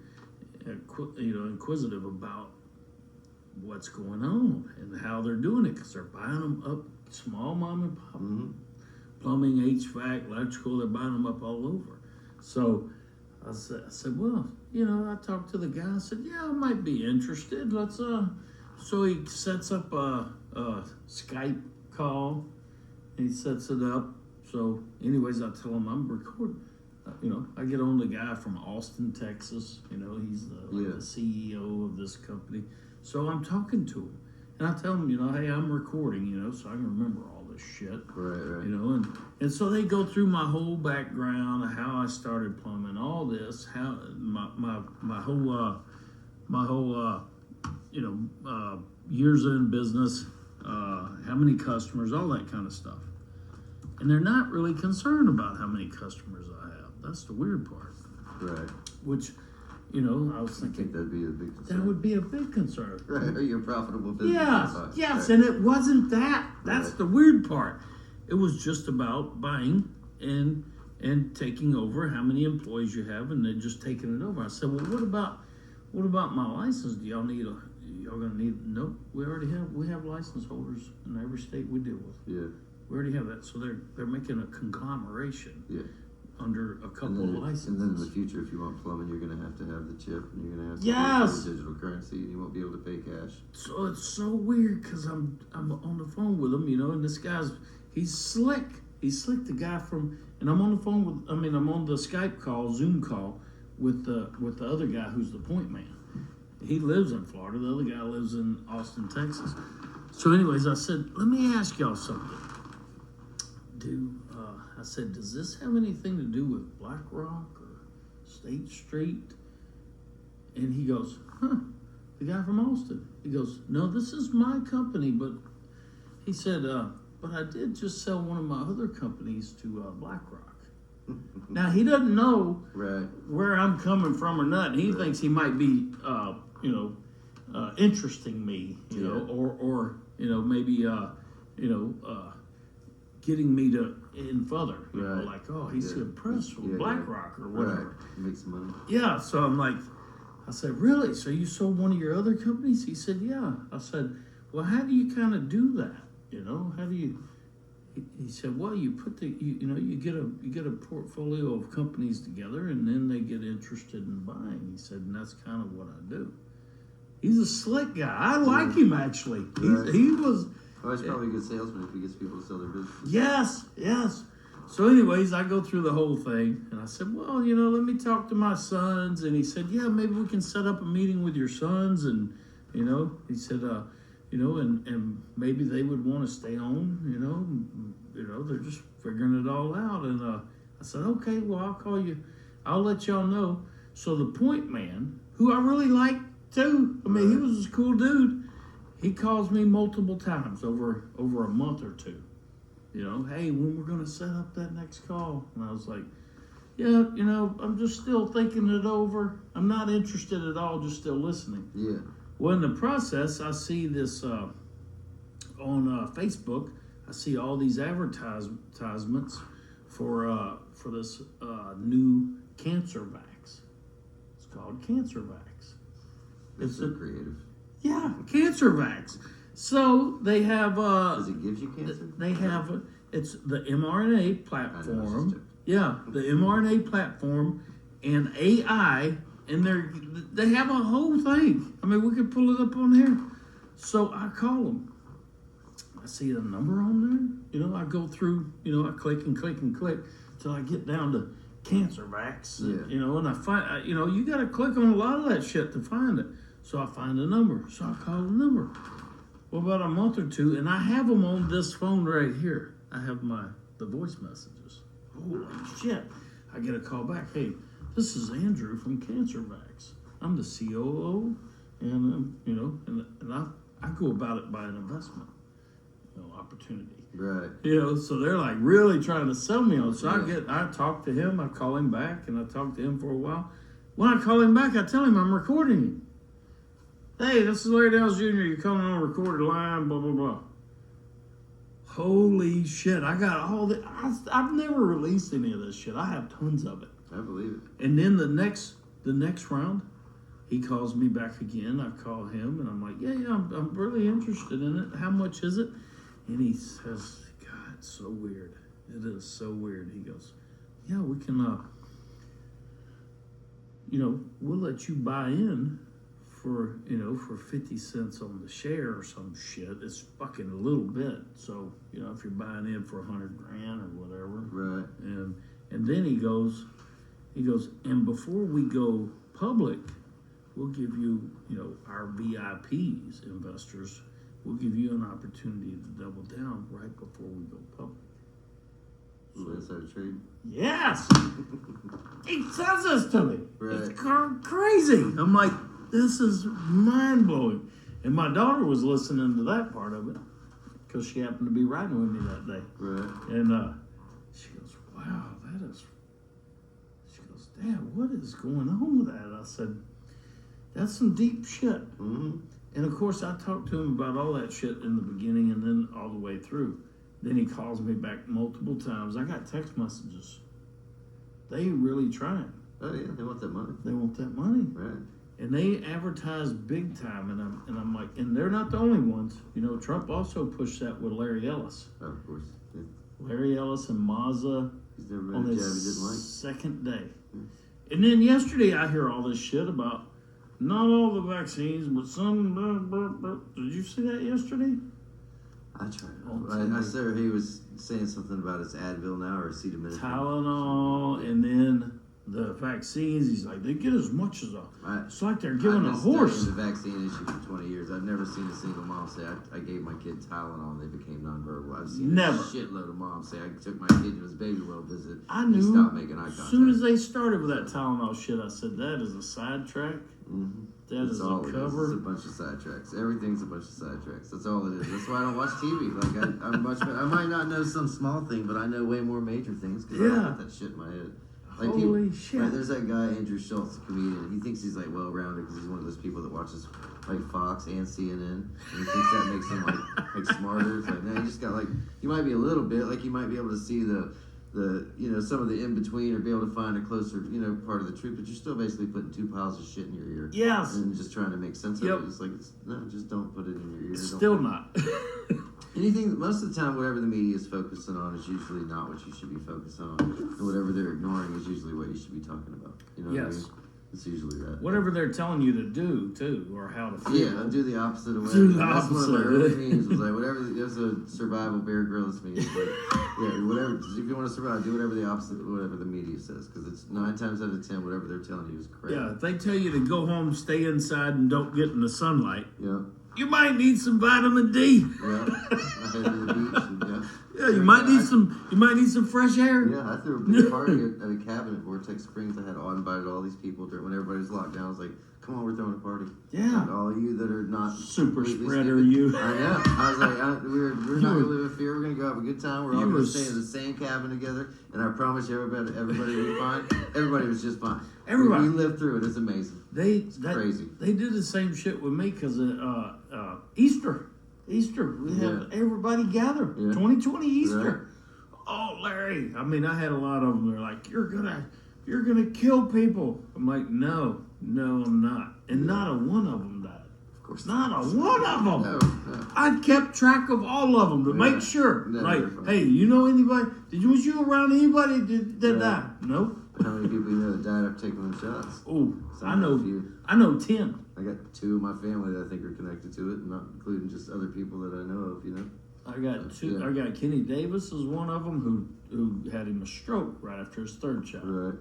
S1: inquisitive about what's going on and how they're doing it, because they're buying them up, small mom and pop.
S2: Mm-hmm.
S1: Plumbing, HVAC, electrical, they're buying them up all over. So I said, well, I talked to the guy. I said, yeah, I might be interested. Let's, so he sets up a Skype call, and he sets it up. So anyways, I tell him I'm recording. I get on the guy from Austin, Texas. He's the CEO of this company. So I'm talking to him. And I tell him, hey, I'm recording, so I can remember all this this shit.
S2: Right.
S1: You know, and so they go through my whole background of how I started plumbing, all this, how my whole years in business, how many customers, all that kind of stuff. And they're not really concerned about how many customers I have. That's the weird part.
S2: Right.
S1: Which, you know, I was
S2: I think
S1: thinking
S2: that'd be a big concern.
S1: that would be a big concern.
S2: Right. Are you a profitable business?
S1: Yes,
S2: Right.
S1: and it wasn't that. That's
S2: Right.
S1: the weird part. It was just about buying and taking over how many employees you have, and then just taking it over. I said, well, what about my license? Do y'all gonna need? Nope, we have license holders in every state we deal with.
S2: Yeah.
S1: We already have that, so they're making a conglomeration.
S2: Yeah.
S1: Under a couple of licenses.
S2: And then in the future, if you want plumbing, you're going to have the chip, and you're going to have to
S1: Yes!
S2: pay digital currency, and you won't be able to pay cash.
S1: So it's so weird because I'm on the phone with him, you know, and this guy's he's slick. He's slick, the guy from, and I'm on the phone with, I'm on the Skype call, Zoom call with the other guy who's the point man. He lives in Florida. The other guy lives in Austin, Texas. So, anyways, I said, let me ask y'all something. I said, does this have anything to do with BlackRock or State Street? And he goes, the guy from Austin. He goes, no, this is my company, but he said, but I did just sell one of my other companies to BlackRock. Now, he doesn't know
S2: Right.
S1: where I'm coming from or not. He thinks he might be, interesting me, you know, or maybe, getting me to in further, you know, like, oh, he's impressed with BlackRock or whatever.
S2: Right. Make some money.
S1: Yeah, so I'm like, I said, really? So you sold one of your other companies? He said, yeah. I said, well, how do you kind of do that? You know, how do you? He said, well, you put you get a portfolio of companies together, and then they get interested in buying. He said, and that's kind of what I do. He's a slick guy. I like him actually.
S2: Right.
S1: He was.
S2: Well, he's probably a good salesman if he gets people to sell their business.
S1: Yes. So anyways, I go through the whole thing, and I said, well, let me talk to my sons. And he said, yeah, maybe we can set up a meeting with your sons. And, he said, and maybe they would want to stay on, they're just figuring it all out. And I said, okay, well, I'll call you. I'll let y'all know. So the point man, who I really liked too, he was a cool dude. He calls me multiple times over a month or two. Hey, when we're going to set up that next call? And I was like, yeah, I'm just still thinking it over. I'm not interested at all, just still listening.
S2: Yeah.
S1: Well, in the process, I see this on Facebook. I see all these advertisements for this new cancer vax. It's called Cancer Vax.
S2: It's so creative.
S1: Yeah, Cancer Vax. So they have.
S2: Because it gives you cancer?
S1: They have. It's the mRNA platform. Yeah, the mRNA platform and AI, and they have a whole thing. We could pull it up on here. So I call them. I see the number on there. I go through. I click and click and click till I get down to Cancer Vax.
S2: Yeah.
S1: And I find. You got to click on a lot of that shit to find it. So I find the number. So I call the number. Well, about a month or two, and I have them on this phone right here. I have the voice messages. Holy shit. I get a call back. Hey, this is Andrew from Cancer Vax. I'm the COO, and, and I go about it by an investment, opportunity.
S2: Right.
S1: So they're like really trying to sell me on. So I talk to him, I call him back, and I talk to him for a while. When I call him back, I tell him I'm recording him. Hey, this is Larry Downs Jr. You're coming on a recorded line, blah, blah, blah. Holy shit. I got all the... I've never released any of this shit. I have tons of it.
S2: I believe it.
S1: And then the next round, he calls me back again. I call him, and I'm like, yeah, I'm really interested in it. How much is it? And he says, God, it's so weird. It is so weird. He goes, yeah, we can, we'll let you buy in for 50 cents on the share or some shit. It's fucking a little bit. So, if you're buying in for $100,000 or whatever.
S2: Right.
S1: And then he goes, and before we go public, we'll give you, our VIPs, investors, we'll give you an opportunity to double down right before we go public.
S2: Ooh, that's our trade.
S1: Yes! He says this to me.
S2: Right.
S1: It's crazy. I'm like, this is mind-blowing. And my daughter was listening to that part of it because she happened to be riding with me that day.
S2: Right.
S1: And she goes, wow, that is... She goes, Dad, what is going on with that? I said, that's some deep shit.
S2: Mm-hmm.
S1: And of course, I talked to him about all that shit in the beginning and then all the way through. Then he calls me back multiple times. I got text messages. They really trying.
S2: Oh yeah, they want that money.
S1: They want that money.
S2: Right.
S1: And they advertise big time. And I'm like, and they're not the only ones. You know, Trump also pushed that with Larry Ellis.
S2: Oh, of course. Yeah.
S1: Larry Ellis and Mazda
S2: He's never
S1: on
S2: been a
S1: his
S2: job he didn't like.
S1: second day. And then yesterday I hear all this shit about not all the vaccines, but some. Did you see that yesterday?
S2: I tried. I saw he was saying something about his Advil now or acetaminophen.
S1: Tylenol, and then the vaccines. He's like, they get as much as it's like they're giving a
S2: I've been
S1: horse.
S2: studying the vaccine issue for 20 years. I've never seen a single mom say, I gave my kid Tylenol and they became nonverbal. I've seen
S1: Never.
S2: a shitload of moms say, I took my kid to his baby well visit.
S1: I
S2: He
S1: knew
S2: stopped making eye contact.
S1: as soon as they started with that Tylenol shit, I said, that is a sidetrack.
S2: Mm-hmm.
S1: That
S2: That's
S1: is
S2: all
S1: a
S2: it is.
S1: cover.
S2: It's a bunch of sidetracks. Everything's a bunch of sidetracks. That's all it is. That's why I don't watch TV. Like I'm much better. I might not know some small thing, but I know way more major things because I
S1: Yeah.
S2: don't put that shit in my head. Like
S1: Holy shit.
S2: Like, there's that guy Andrew Schultz, a comedian. He thinks he's like well-rounded because he's one of those people that watches like Fox and CNN, and he thinks that makes him like smarter. It's like, no, you just got like you might be a little bit like you might be able to see the some of the in between or be able to find a closer part of the truth, but you're still basically putting two piles of shit in your ear.
S1: Yes.
S2: And just trying to make sense
S1: Yep.
S2: of it. It's like no, just don't put it in your ear.
S1: Still not.
S2: Anything, most of the time, whatever the media is focusing on is usually not what you should be focused on. And whatever they're ignoring is usually what you should be talking about. You know what I
S1: Yes.
S2: mean? It's usually that.
S1: Whatever they're telling you to do, too, or how to feel.
S2: Yeah, do the opposite of
S1: Do
S2: whatever.
S1: the
S2: That's one of my
S1: opposite.
S2: early memes was like, whatever, there's a survival Bear Grylls meme. It's like, yeah, whatever, if you want to survive, do whatever the opposite of whatever the media says. Because it's 9 times out of 10, whatever they're telling you is correct.
S1: Yeah, if they tell you to go home, stay inside, and don't get in the sunlight,
S2: Yeah.
S1: you might need some vitamin D.
S2: Yeah. I head to the beach and, yeah.
S1: Yeah, you might need some fresh air.
S2: Yeah, I threw a big party at a cabin at Vortex Springs. I invited all these people when everybody was locked down. I was like, "Come on, we're throwing a party."
S1: Yeah.
S2: And all you that are not
S1: Super
S2: completely
S1: spreader,
S2: stupid.
S1: you.
S2: I know. I was like, we're not
S1: You
S2: gonna
S1: were-
S2: live in fear. We're gonna go have a good time. We're all
S1: You
S2: gonna
S1: were
S2: stay in the same cabin together. And I promise you, everybody will be fine. Everybody was just fine.
S1: Everybody.
S2: We lived through it. It's amazing. Crazy.
S1: They did the same shit with me because Easter, we had everybody gather.
S2: Yeah.
S1: 2020 Easter.
S2: Right.
S1: Oh, Larry! I mean, I had a lot of them. They're like, "You're gonna kill people." I'm like, "No, I'm not." And not a one of them died.
S2: Of course.
S1: Not a one of them.
S2: No.
S1: I kept track of all of them to
S2: Yeah.
S1: make sure.
S2: No,
S1: like,
S2: you're fine.
S1: hey, you know anybody? Was you around anybody that
S2: Right.
S1: died? No.
S2: How many people you know that died after taking them shots?
S1: Oh,
S2: Some
S1: I know.
S2: of you.
S1: I know 10.
S2: I got 2 of my family that I think are connected to it, not including just other people that I know of,
S1: I got 2.
S2: Yeah.
S1: I got Kenny Davis is one of them who had him a stroke right after his 3rd shot,
S2: Right.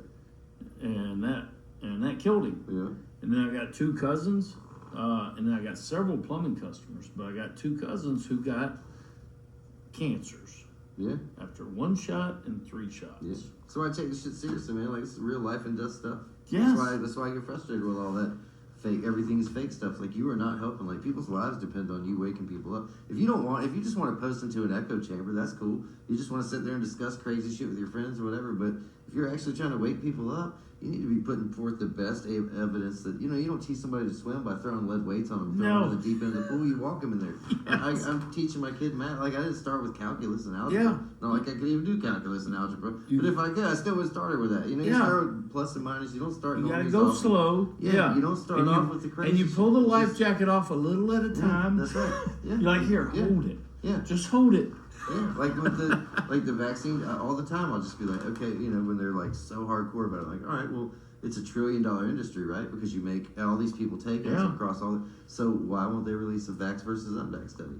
S1: and that killed him.
S2: Yeah.
S1: And then I got 2 cousins, and then I got several plumbing customers, but I got 2 cousins who got cancers
S2: Yeah.
S1: after 1 shot and 3 shots.
S2: Yeah. So I take this shit seriously, man. Like, it's real life and death stuff.
S1: Yes.
S2: That's why I get frustrated with all that fake, everything's fake stuff. Like, you are not helping. Like, people's lives depend on you waking people up. If you just want to post into an echo chamber, that's cool. You just want to sit there and discuss crazy shit with your friends or whatever. But if you're actually trying to wake people up, you need to be putting forth the best evidence that, you don't teach somebody to swim by throwing lead weights on them, throwing them in the deep end of the pool, you walk them in there.
S1: Yes.
S2: I'm teaching my kid math. Like, I didn't start with calculus and algebra.
S1: Yeah.
S2: Not like I could even do calculus and algebra. But if I could, I still would have started with that. You
S1: Yeah.
S2: start with plus and minus. You don't start.
S1: You gotta
S2: normies
S1: go
S2: off.
S1: slow.
S2: Yeah, you don't start
S1: And
S2: off with the crazy
S1: And you pull the
S2: shit.
S1: life
S2: Just-
S1: jacket off a little at a time.
S2: That's right. Yeah.
S1: You're like, here,
S2: Yeah.
S1: hold it.
S2: Yeah.
S1: Just hold it.
S2: Yeah, like with the vaccine, all the time I'll just be like, okay, when they're like so hardcore about it, like, all right, well, it's $1 trillion industry, right? Because you make all these people take it
S1: Yeah.
S2: across all. So why won't they release a vax versus unvax study?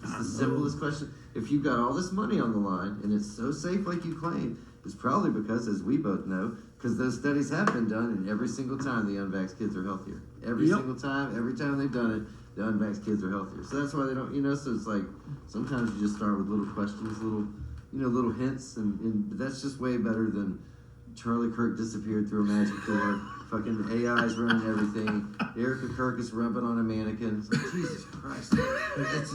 S2: It's the simplest question. If you've got all this money on the line and it's so safe like you claim, it's probably because, as we both know, because those studies have been done, and every single time the unvaxxed kids are healthier. Every
S1: Yep.
S2: single time, every time they've done it, the unvaxxed kids are healthier. So that's why they don't, so it's like, sometimes you just start with little questions, little hints, and that's just way better than Charlie Kirk disappeared through a magic door. Fucking AI's running everything. Erica Kirk is rubbing on a mannequin. It's like, Jesus Christ. Like, I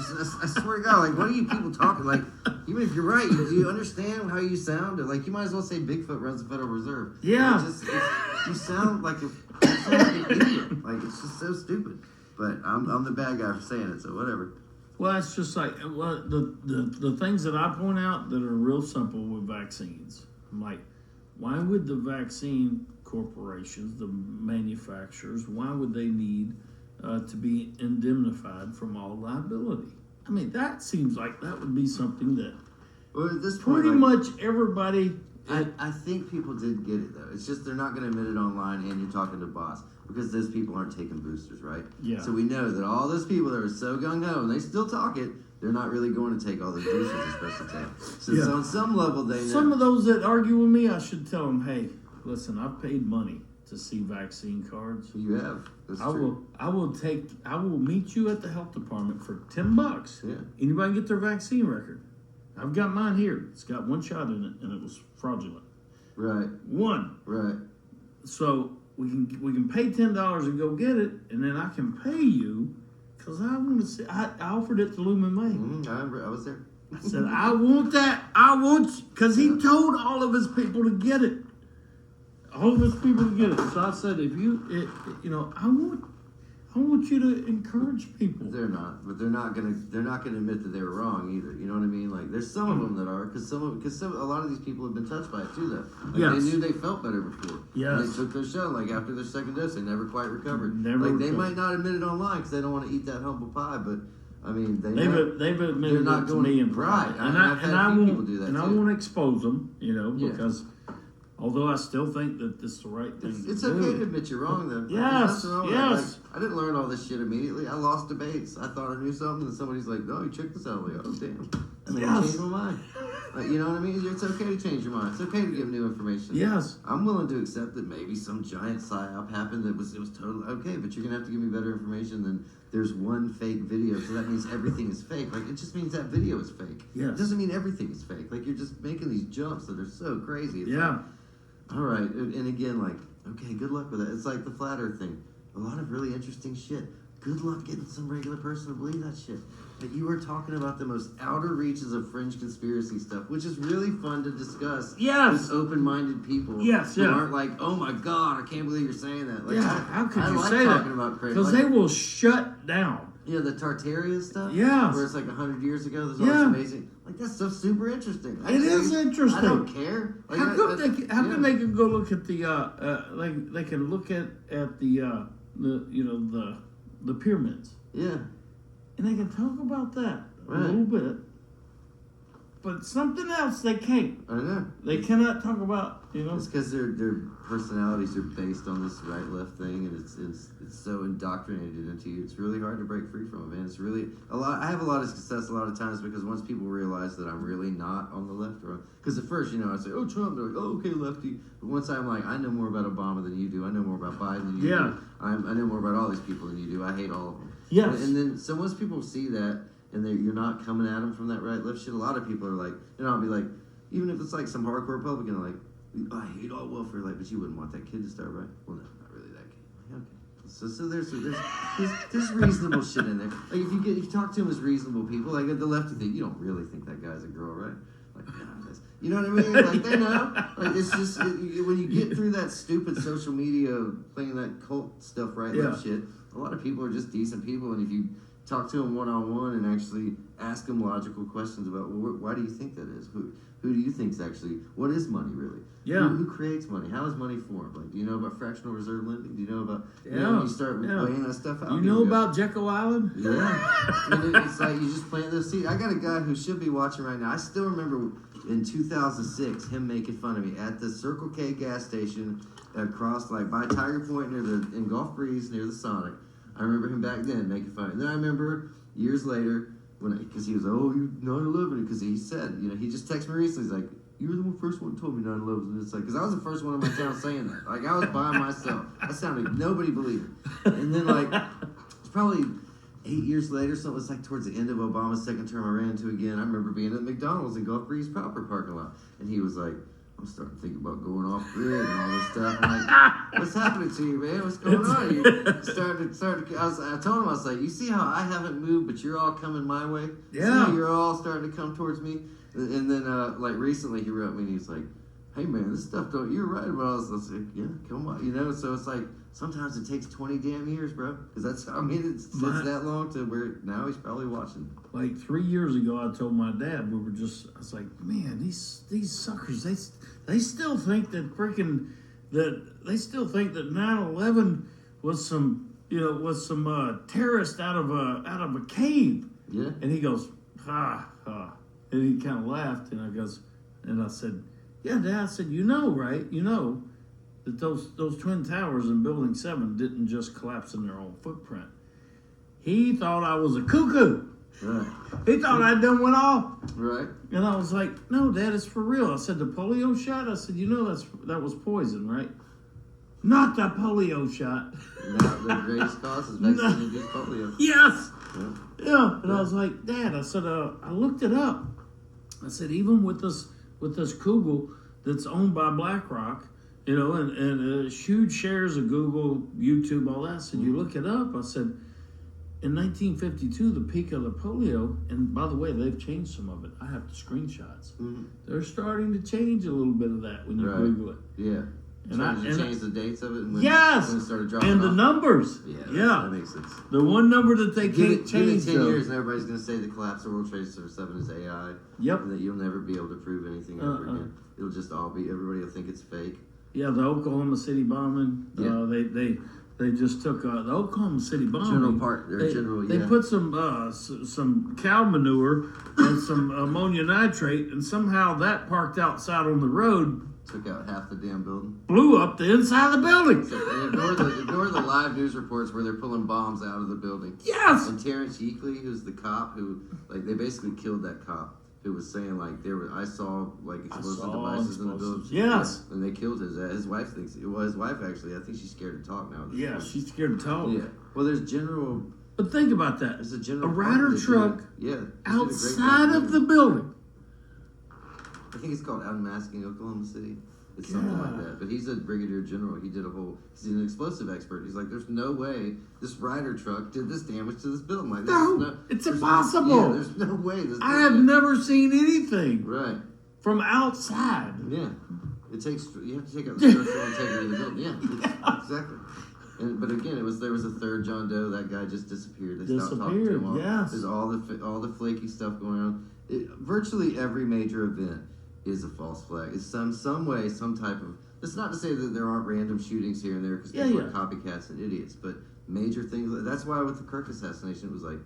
S2: swear to God, like, what are you people talking? Like, even if you're right, do you understand how you sound? Like, you might as well say Bigfoot runs the Federal Reserve.
S1: Yeah.
S2: You sound like an idiot. Like, it's just so stupid. But I'm the bad guy for saying it, so whatever.
S1: Well, it's just like the things that I point out that are real simple with vaccines. I'm like, why would the vaccine corporations, the manufacturers, why would they need to be indemnified from all liability? I mean, that seems like that would be something that
S2: at this point,
S1: pretty much everybody.
S2: I think people did get it though. It's just they're not going to admit it online, and you're talking to boss because those people aren't taking boosters, right?
S1: Yeah.
S2: So we know that all those people that are so gung ho and they still talk it, they're not really going to take all those boosters they're supposed to take. So on some level, they know.
S1: Some of those that argue with me, I should tell them, hey, listen, I've paid money to see vaccine cards.
S2: You have. That's true.
S1: I will meet you at the health department for $10.
S2: Yeah.
S1: Anybody get their vaccine record? I've got mine here. It's got one shot in it, and it was fraudulent.
S2: Right.
S1: One.
S2: Right.
S1: So we can pay $10 and go get it, and then I can pay you because I want to see. I offered it to Lumen May.
S2: I remember. I was there.
S1: I said, I want that. Because he told all of his people to get it. All of his people to get it. So I said, I want you to encourage people.
S2: They're not, but they're not gonna admit that they were wrong either. You know what I mean? Like, there's some of them that are, because a lot of these people have been touched by it too. Though, like, they knew they felt better before.
S1: Yes.
S2: And they took their shot. Like after their second dose, they never quite recovered. They
S1: Recovered.
S2: might not admit it online because they don't want to eat that humble pie, but I mean,
S1: they've admitted it to me in private, and I won't expose them, because. Although I still think that this is the right thing to do.
S2: It's okay to admit you're wrong, though.
S1: Yes, yes.
S2: I didn't learn all this shit immediately. I lost debates. I thought I knew something, and somebody's like, no, you check this out. I'm like, oh, damn. And then I changed my mind. You know what I mean? It's okay to change your mind. It's okay to give new information.
S1: Yes.
S2: I'm willing to accept that maybe some giant psyop happened that it was totally okay, but you're going to have to give me better information than there's one fake video, so that means everything is fake. Like, it just means that video is fake.
S1: Yes.
S2: It doesn't mean everything is fake. Like, you're just making these jumps that are so crazy. It's
S1: Yeah.
S2: like, all right, and again, like, okay, good luck with it. It's like the flat earth thing. A lot of really interesting shit. Good luck getting some regular person to believe that shit. But you are talking about the most outer reaches of fringe conspiracy stuff, which is really fun to discuss.
S1: Yes.
S2: With open-minded people.
S1: Yes,
S2: who
S1: yeah.
S2: aren't like, oh my God, I can't believe you're saying that. Like,
S1: how could
S2: I
S1: you
S2: like
S1: say
S2: talking
S1: that?
S2: about crazy.
S1: Because they will shut down.
S2: Yeah, the Tartaria stuff.
S1: Yes.
S2: Where it's like 100 years ago. There's all this amazing. Like, that stuff's super interesting.
S1: It is interesting.
S2: I don't care. Like,
S1: How come they can go look at the they can look at the pyramids?
S2: Yeah.
S1: And they can talk about that a
S2: Right.
S1: little bit. But something else they can't.
S2: I know.
S1: They cannot talk about,
S2: It's because their personalities are based on this right-left thing, and it's so indoctrinated into you. It's really hard to break free from it, man. It's really a lot. I have a lot of success a lot of times because once people realize that I'm really not on the left, or because at first, I say, oh, Trump, they're like, oh, okay, lefty. But once I'm like, I know more about Obama than you do. I know more about Biden than you do. I know more about all these people than you do. I hate all of them.
S1: Yes.
S2: And then so once people see that, and you're not coming at them from that right-left shit, a lot of people are like, I'll be like, even if it's like some hardcore Republican, like, oh, I hate all welfare, like, but you wouldn't want that kid to start, right? Well, no, not really that kid. Like, okay. So there's reasonable shit in there. Like, if you talk to them as reasonable people, like at the lefty thing, you don't really think that guy's a girl, right? Like, you know what I mean? Like, they know. Like, it's just when you get through that stupid social media playing that cult stuff, right? Left shit. A lot of people are just decent people, and if you talk to them one-on-one and actually ask them logical questions about, well, why do you think that is? Who do you think is actually, what is money really?
S1: Yeah.
S2: Who creates money? How is money formed? Like, do you know about fractional reserve lending? Do you know about, when you start weighing that stuff out?
S1: You know about Jekyll Island?
S2: Yeah. And it's like you just plant those seeds. I got a guy who should be watching right now. I still remember in 2006 him making fun of me at the Circle K gas station across, like, by Tiger Point in Gulf Breeze near the Sonic. I remember him back then making fun. And then I remember years later, because he was, oh, you 9/11, because he said, he just texted me recently, he's like, you were the first one who told me 9/11. And it's like, because I was the first one in my town saying that. Like, I was by myself. I sounded, nobody believed it. And then, like, it's probably 8 years later, so it was like towards the end of Obama's second term, I ran into again. I remember being at McDonald's in Gulf Breeze proper parking lot, and he was like, I'm starting to think about going off grid and all this stuff. I'm like, what's happening to you, man? What's going on? You I told him, I was like, you see how I haven't moved, but you're all coming my way?
S1: Yeah.
S2: See how you're all starting to come towards me? And then, like, recently he wrote me and he's like, hey, man, this stuff you're right about. I was like, yeah, come on. You know, so it's like, sometimes it takes 20 damn years, bro. Because it's that long to where now he's probably watching.
S1: Like 3 years ago, I told my dad, I was like, man, these suckers, they still think that they still think that 9/11 was some terrorist out of a cave.
S2: Yeah.
S1: And he goes, ha. And he kind of laughed, and I said, yeah, Dad, I said, right? You know that those twin towers in Building 7 didn't just collapse in their own footprint. He thought I was a cuckoo.
S2: Right.
S1: He thought I'd done went off.
S2: Right.
S1: And I was like, no, Dad, it's for real. I said, the polio shot? I said, that was poison, right? Not the polio shot.
S2: Now the greatest cause is vaccine-induced polio.
S1: Yes. Yeah. And
S2: Yeah.
S1: I was like, Dad, I said, I looked it up. I said, even with this Google that's owned by BlackRock, and huge shares of Google, YouTube, all that. I said, you look it up. I said, in 1952, the peak of the polio, and by the way, they've changed some of it. I have the screenshots.
S2: Mm-hmm.
S1: They're starting to change a little bit of that when you
S2: Right.
S1: Google it.
S2: Yeah.
S1: And
S2: change the dates of it and when
S1: yes,
S2: it started dropping
S1: and the
S2: off.
S1: numbers.
S2: Yeah, that makes sense.
S1: The one number that they
S2: Give
S1: can't
S2: it
S1: change.
S2: 10 years and everybody's going to say the collapse of World Trade Center 7 is AI.
S1: Yep.
S2: And that you'll never be able to prove anything ever again. It'll just all be, everybody will think it's fake.
S1: Yeah, the Oklahoma City bombing.
S2: Yeah.
S1: They just took the Oklahoma City bombing. They put some cow manure and some ammonia nitrate, and somehow that parked outside on the road.
S2: Took out half the damn building.
S1: Blew up the inside of the building.
S2: So ignore the live news reports where they're pulling bombs out of the building.
S1: Yes.
S2: And Terrence Yeakley, who's the cop who, like, they basically killed that cop who was saying, like, I saw explosive devices in the building.
S1: Yes.
S2: And they killed his wife thinks his wife actually. I think she's scared to talk now.
S1: Yeah, she's scared to talk.
S2: Yeah. Well, there's general.
S1: But think about that.
S2: There's a general.
S1: Ryder truck.
S2: Yeah.
S1: Outside of the building.
S2: I think it's called Unmasking Oklahoma City. It's something like that. But he's a brigadier general. He's an explosive expert. He's like, there's no way this Ryder truck did this damage to this building. Like,
S1: it's impossible.
S2: Yeah, there's no way.
S1: I have never seen anything
S2: right
S1: from outside.
S2: Yeah. You have to take out the structural integrity of the building. Yeah, exactly. But again, there was a third John Doe. That guy just disappeared. They stopped talking to him.
S1: Yes.
S2: There's all the flaky stuff going on. Virtually every major event is a false flag. It's some way, some type of. It's not to say that there aren't random shootings here and there because people are copycats and idiots, but major things. That's why with the Kirk assassination, it was like,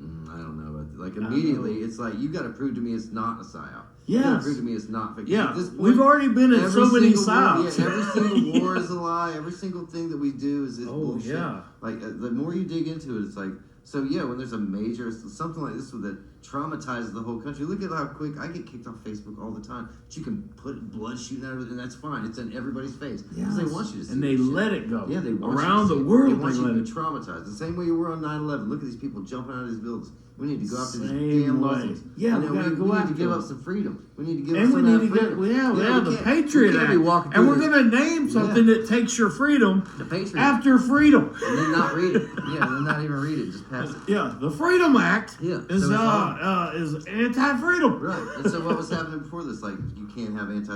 S2: I don't know. Like immediately, it's like you got to prove to me it's not a psyop. You got to prove to me it's not fake.
S1: Yeah,
S2: at this point,
S1: we've already been in so many psyops.
S2: Every single war is a lie. Every single thing that we do is bullshit.
S1: Yeah.
S2: Like the more you dig into it, it's like. So yeah, when there's a major something like this that traumatizes the whole country, look at how quick I get kicked off Facebook all the time. But you can put blood shooting out of it, and that's fine. It's in everybody's face because they want you to see.
S1: And they let it go.
S2: Yeah, they want
S1: around
S2: you to
S1: the world.
S2: They want you to be traumatized. The same way you were on 9/11. Look at these people jumping out of these buildings. We need to go after these damn Muslims.
S1: Yeah, we gotta go after
S2: need to give up some freedom. We need to give up
S1: and
S2: some
S1: we need to
S2: freedom.
S1: get the Patriot Act. And we're gonna name something that takes your freedom after freedom.
S2: And then not read it. Yeah, and then not even read it. Just pass it.
S1: Yeah, the Freedom Act is anti-freedom.
S2: Right. And so what was happening before this? Like you can't have it's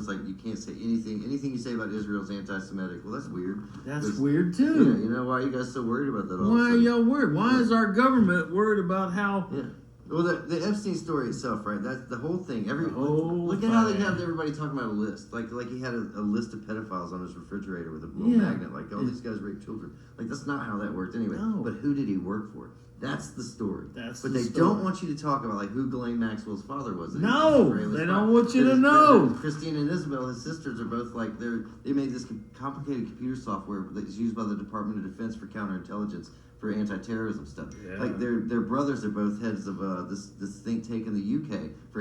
S2: like you can't say anything you say about Israel is anti-Semitic. Well, that's weird.
S1: That's weird too.
S2: Yeah, you know why are you guys so worried about that?
S1: Why are y'all worried? Why is our government worried about how?
S2: Yeah. Well, the Epstein story itself, right? That's the whole thing. Look at how they have everybody talking about a list. Like he had a list of pedophiles on his refrigerator with a little magnet. Like, these guys rape children. Like, that's not how that worked anyway.
S1: No.
S2: But who did he work for? That's the story. But they
S1: story.
S2: don't want you to talk about, like, who Ghislaine Maxwell's father was.
S1: No, they don't want you to know.
S2: Christine and Isabel, his sisters, are both, like, they made this complicated computer software that's used by the Department of Defense for counterintelligence. For anti-terrorism stuff, like their brothers are both heads of this think tank in the UK for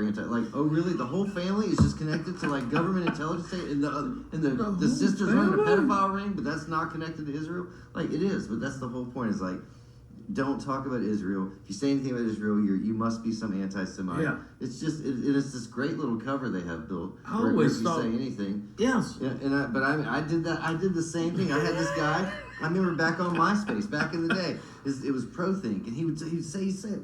S2: oh really? The whole family is just connected to like government intelligence, and the sisters run a pedophile ring, but that's not connected to Israel. Like it is, but that's the whole point. Is like don't talk about Israel. If you say anything about Israel, you must be some anti-Semite.
S1: Yeah.
S2: It's just it's this great little cover they have built.
S1: I always
S2: if
S1: thought,
S2: you say anything.
S1: yes.
S2: Yeah, I did that. I did the same thing. I had this guy. I remember back on MySpace back in the day. It was ProThink, and he would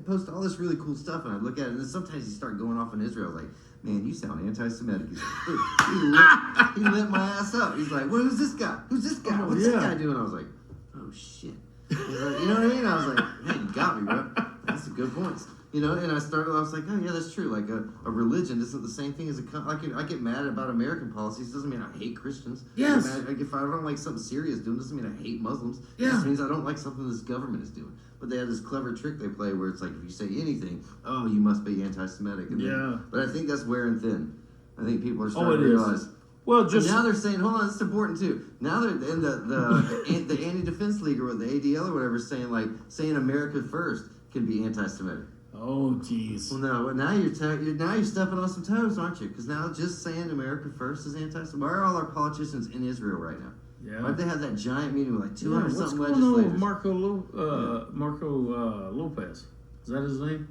S2: post all this really cool stuff, and I'd look at it, and then sometimes he'd start going off on Israel, like, man, you sound anti-Semitic. He lit my ass up. He's like, well, who's this guy? Who's this guy? What's this guy doing? I was like, oh shit. Like, you know what I mean? I was like, hey, you got me, bro. That's a good point. You know, and I was like, oh yeah, that's true. Like a religion isn't the same thing as I get mad about American policies. Doesn't mean I hate Christians.
S1: Yes.
S2: If I don't like something Syria's doing, doesn't mean I hate Muslims.
S1: Yeah.
S2: It just means I don't like something this government is doing. But they have this clever trick they play where it's like, if you say anything, oh, you must be anti-Semitic. But I think that's wearing thin. I think people are starting to realize.
S1: Well,
S2: just now they're saying, hold on, this is important too. Now they're in the Anti-Defense League or the ADL or whatever saying America first can be anti-Semitic.
S1: Oh, jeez.
S2: Well, no. Well, now you're stepping on some toes, aren't you? Because now just saying America first is anti-Semitic. Why are all our politicians in Israel right now?
S1: Yeah.
S2: Why'd they have that giant meeting with like 200 something
S1: legislators? What's going on with
S2: Marco
S1: Lopez? Is that his name?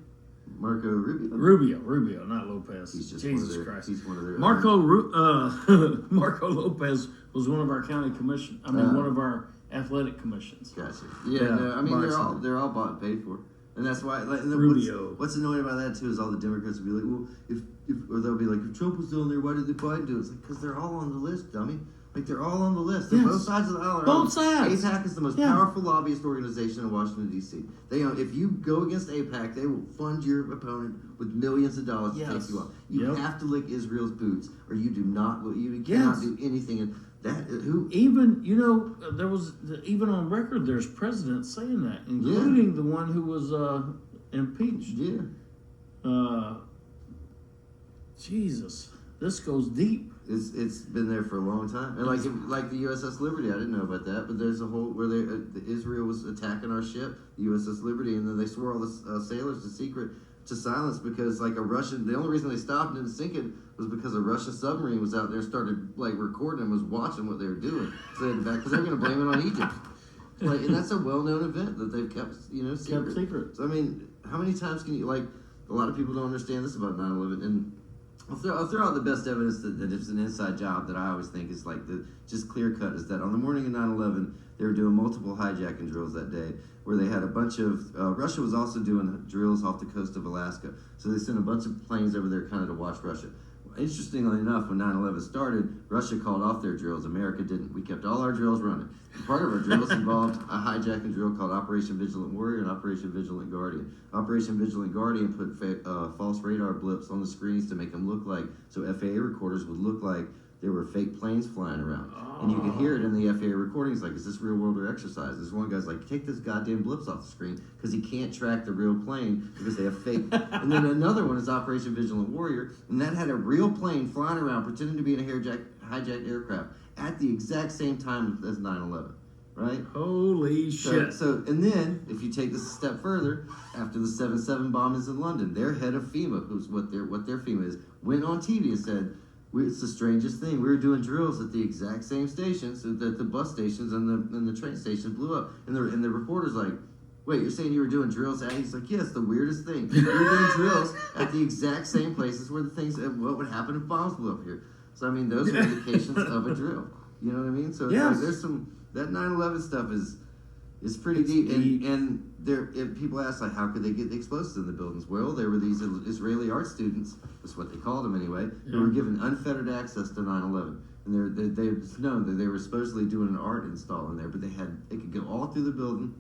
S2: Marco Rubio.
S1: Rubio, not Lopez.
S2: He's just
S1: Jesus Christ.
S2: He's one of their
S1: Marco Lopez was one of our county commission. One of our athletic commissions.
S2: Gotcha. Yeah. No, I mean, they're all bought and paid for. And that's why, like,
S1: Rubio.
S2: What's annoying about that too is all the Democrats will be like, well, or they'll be like, if Trump was down there, why did Biden do it? It's like, because they're all on the list, dummy. Like, they're all on the list. They're both sides of the aisle.
S1: Both sides.
S2: AIPAC is the most powerful lobbyist organization in Washington, D.C. If you go against AIPAC, they will fund your opponent with millions of dollars to take you off. You have to lick Israel's boots, or you do not. You cannot do anything. And
S1: there was even on record. There's presidents saying that, including the one who was impeached.
S2: Yeah.
S1: Jesus, this goes deep.
S2: It's been there for a long time, and like the USS Liberty, I didn't know about that, but there's a whole where Israel was attacking our ship, the USS Liberty, and then they swore all the sailors to silence because the only reason they stopped and didn't sink it was because a Russian submarine was out there, started like recording and was watching what they were doing, so they had to back because they're going to blame it on Egypt. And that's a well-known event that they've kept secret. So I mean, how many times can you a lot of people don't understand this about 9/11 and. I'll throw out the best evidence that it's an inside job that I always think is just clear cut is that on the morning of 9/11 they were doing multiple hijacking drills that day where they had a bunch of Russia was also doing drills off the coast of Alaska, so they sent a bunch of planes over there kind of to watch Russia. Interestingly enough, when 9/11 started, Russia called off their drills. America didn't. We kept all our drills running. Part of our drills involved a hijacking drill called Operation Vigilant Warrior and Operation Vigilant Guardian. Operation Vigilant Guardian put false radar blips on the screens to make them look like, so FAA recorders would look like there were fake planes flying around. And you could hear it in the FAA recordings, like, is this real world or exercise? This one guy's like, take this goddamn blips off the screen because he can't track the real plane because they have fake. And then another one is Operation Vigilant Warrior, and that had a real plane flying around pretending to be in a hijacked aircraft at the exact same time as 9/11, right?
S1: Holy shit.
S2: So, and then, if you take this a step further, after the 7/7 bombings in London, their head of FEMA, who's what their FEMA is, went on TV and said, it's the strangest thing. We were doing drills at the exact same stations so that the bus stations and the train stations blew up. And the reporter's like, wait, you're saying you were doing drills at? He's like, yes, the weirdest thing. We were doing drills at the exact same places where what would happen if bombs blew up here. So, I mean, those are indications of a drill. You know what I mean? So, there's that 9/11 stuff is pretty deep. And if people ask, how could they get the explosives in the buildings? Well, there were these Israeli art students, that's what they called them anyway, who were given unfettered access to 9/11. And they've known that they were supposedly doing an art install in there, but they could go all through the building.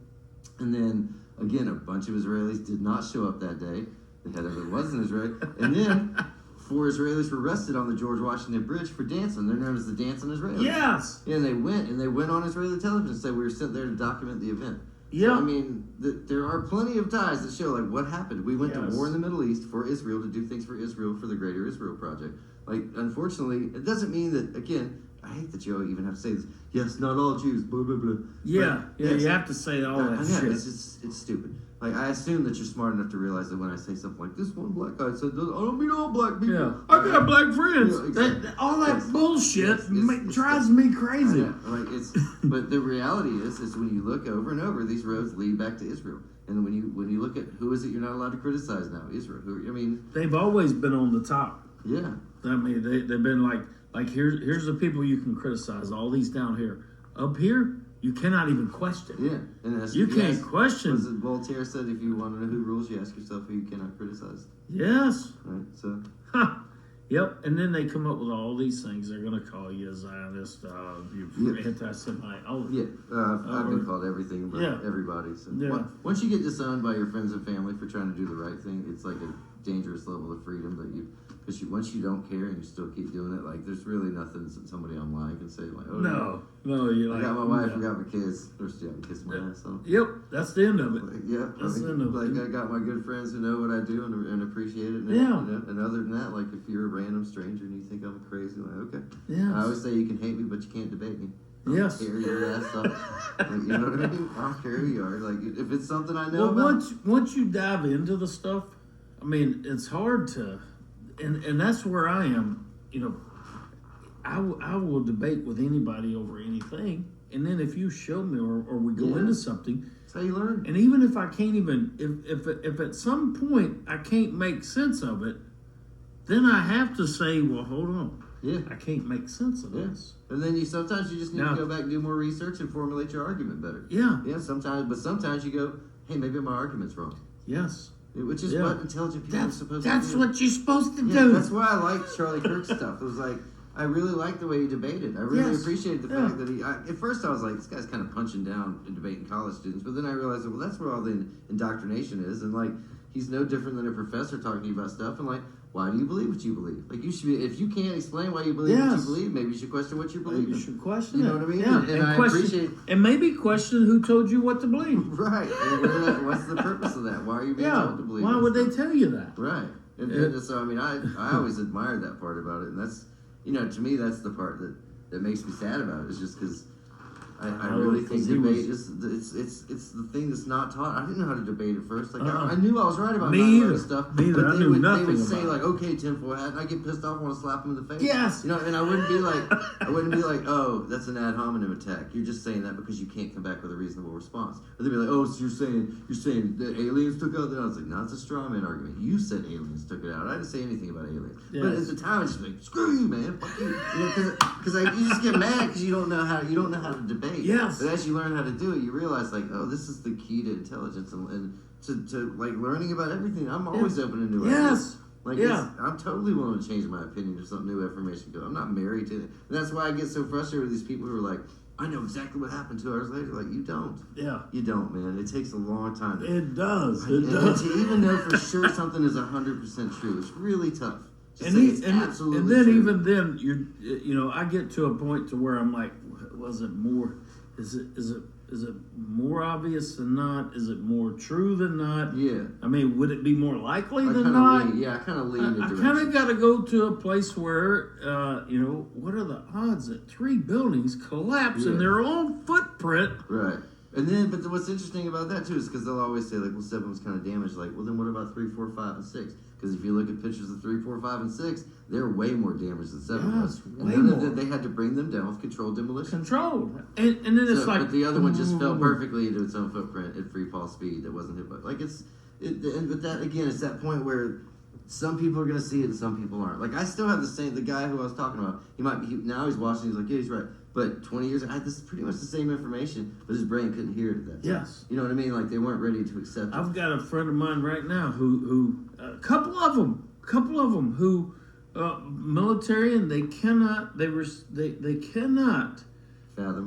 S2: And then, again, a bunch of Israelis did not show up that day. The head of it was an Israeli. And then 4 Israelis were arrested on the George Washington Bridge for dancing. They're known as the Dancing Israelis.
S1: Yes.
S2: And they went on Israeli television and said we were sent there to document the event.
S1: Yeah.
S2: So, I mean, there are plenty of ties that show what happened. We went to war in the Middle East for Israel to do things for Israel for the Greater Israel Project. Unfortunately, it doesn't mean that. Again, I hate that you even have to say this. Yes, not all Jews. Blah blah blah.
S1: Yeah, you have to say all that shit.
S2: It's stupid. I assume that you're smart enough to realize that when I say something like this one black guy said, I don't mean all black people.
S1: Yeah. I got black friends.
S2: Yeah, exactly.
S1: All that bullshit drives me crazy.
S2: But the reality is when you look over and over, these roads lead back to Israel. And when you look at who is it you're not allowed to criticize now, Israel.
S1: They've always been on the top.
S2: Yeah.
S1: I mean, they've been like here's the people you can criticize. All these down here, up here, you cannot even question.
S2: Yeah, and that's,
S1: you can't question.
S2: Was it Voltaire said, if you want to know who rules, you ask yourself who you cannot criticize.
S1: Yes.
S2: Right. So.
S1: Yep, and then they come up with all these things. They're going to call you a Zionist, you anti-Semite. Oh,
S2: yeah, I've been called everything by everybody. So once you get disowned by your friends and family for trying to do the right thing, it's like a dangerous level of freedom that because once you don't care and you still keep doing it, like there's really nothing that somebody online can say like, oh
S1: no, you're like,
S2: I got my wife, I got my kids, first you haven't kissed my ass. So.
S1: Yep, that's the end of it.
S2: That's the end of it. Like I got my good friends who know what I do and appreciate it. And, and other than that, like if you're a random stranger and you think I'm crazy, like okay.
S1: Yeah.
S2: I always say you can hate me, but you can't debate me.
S1: Yes.
S2: Carry your ass up. Like, you know what I mean? I don't care who you are. Like if it's something I know about.
S1: Once you dive into the stuff, I mean, it's hard to. And that's where I am, I will debate with anybody over anything. And then if you show me or we go into something.
S2: That's how you learn.
S1: And even if I can't even, if at some point I can't make sense of it, then I have to say, well, hold on.
S2: Yeah.
S1: I can't make sense of this.
S2: And then sometimes you just need to go back and do more research and formulate your argument better.
S1: Yeah.
S2: Yeah, sometimes you go, hey, maybe my argument's wrong.
S1: Yes.
S2: Which is what intelligent people are supposed to do.
S1: That's what you're supposed to do.
S2: That's why I like Charlie Kirk's stuff. It was like, I really liked the way he debated. I really appreciated the fact that at first I was like, this guy's kind of punching down and debating college students. But then I realized, well, that's where all the indoctrination is. And like, he's no different than a professor talking to you about stuff. And like, why do you believe what you believe? Like, you should be, if you can't explain why you believe what you believe, maybe you should question what you believe.
S1: Maybe you should question
S2: You know what I mean?
S1: Yeah.
S2: And I appreciate.
S1: And maybe question who told you what to believe.
S2: Right. And what's the purpose of that? Why are you being told to believe
S1: why would they tell you that?
S2: Right. And so, I mean, I always admired that part about it. And that's, to me, that's the part that makes me sad about it. Is just because I really think debate it's the thing that's not taught. I didn't know how to debate at first. Like I knew I was right about stuff, but they would say like, "Okay, tinfoil hat," and I get pissed off and want to slap them in the face.
S1: Yes,
S2: and I wouldn't be like, "Oh, that's an ad hominem attack. You're just saying that because you can't come back with a reasonable response." Or they'd be like, "Oh, so you're saying that aliens took out?" I was like, "No, it's a straw man argument. You said aliens took it out. I didn't say anything about aliens." Yes. But at the time, it's just like, "Screw you, man, fuck you," because you just get mad because you don't know how to debate.
S1: Yes.
S2: But as you learn how to do it, you realize like, oh, this is the key to intelligence and to like learning about everything. I'm always open to new ideas. Like I'm totally willing to change my opinion if some new information goes. I'm not married to it. And that's why I get so frustrated with these people who are like, I know exactly what happened 2 hours later. Like, you don't.
S1: Yeah.
S2: You don't, man. It takes a long time.
S1: It does.
S2: And to even know for sure something is 100% true, it's really tough.
S1: And then even then, I get to a point to where I'm like, was it more? Is it more obvious than not? Is it more true than not?
S2: Yeah.
S1: I mean, would it be more likely than not?
S2: I kind of lean.
S1: I kind of got to go to a place where, what are the odds that 3 buildings collapse in their own footprint?
S2: Right. And then, but what's interesting about that too is because they'll always say like, well, 7 was kind of damaged. Like, well, then what about 3, 4, 5, and 6? Because if you look at pictures of 3, 4, 5, and 6, they're way more damaged than 7 was. And they had to bring them down with controlled demolition.
S1: Controlled. And then it's like...
S2: But the other one just fell perfectly into its own footprint at free fall speed that wasn't hit by... Like, but that, again, it's that point where some people are going to see it and some people aren't. Like, I still have the guy who I was talking about, now he's watching, he's like, yeah, he's right. But 20 years ago, this is pretty much the same information, but his brain couldn't hear it at that time.
S1: Yes.
S2: You know what I mean? Like, they weren't ready to accept it.
S1: I've got a friend of mine right now who a couple of them who military, and they cannot
S2: fathom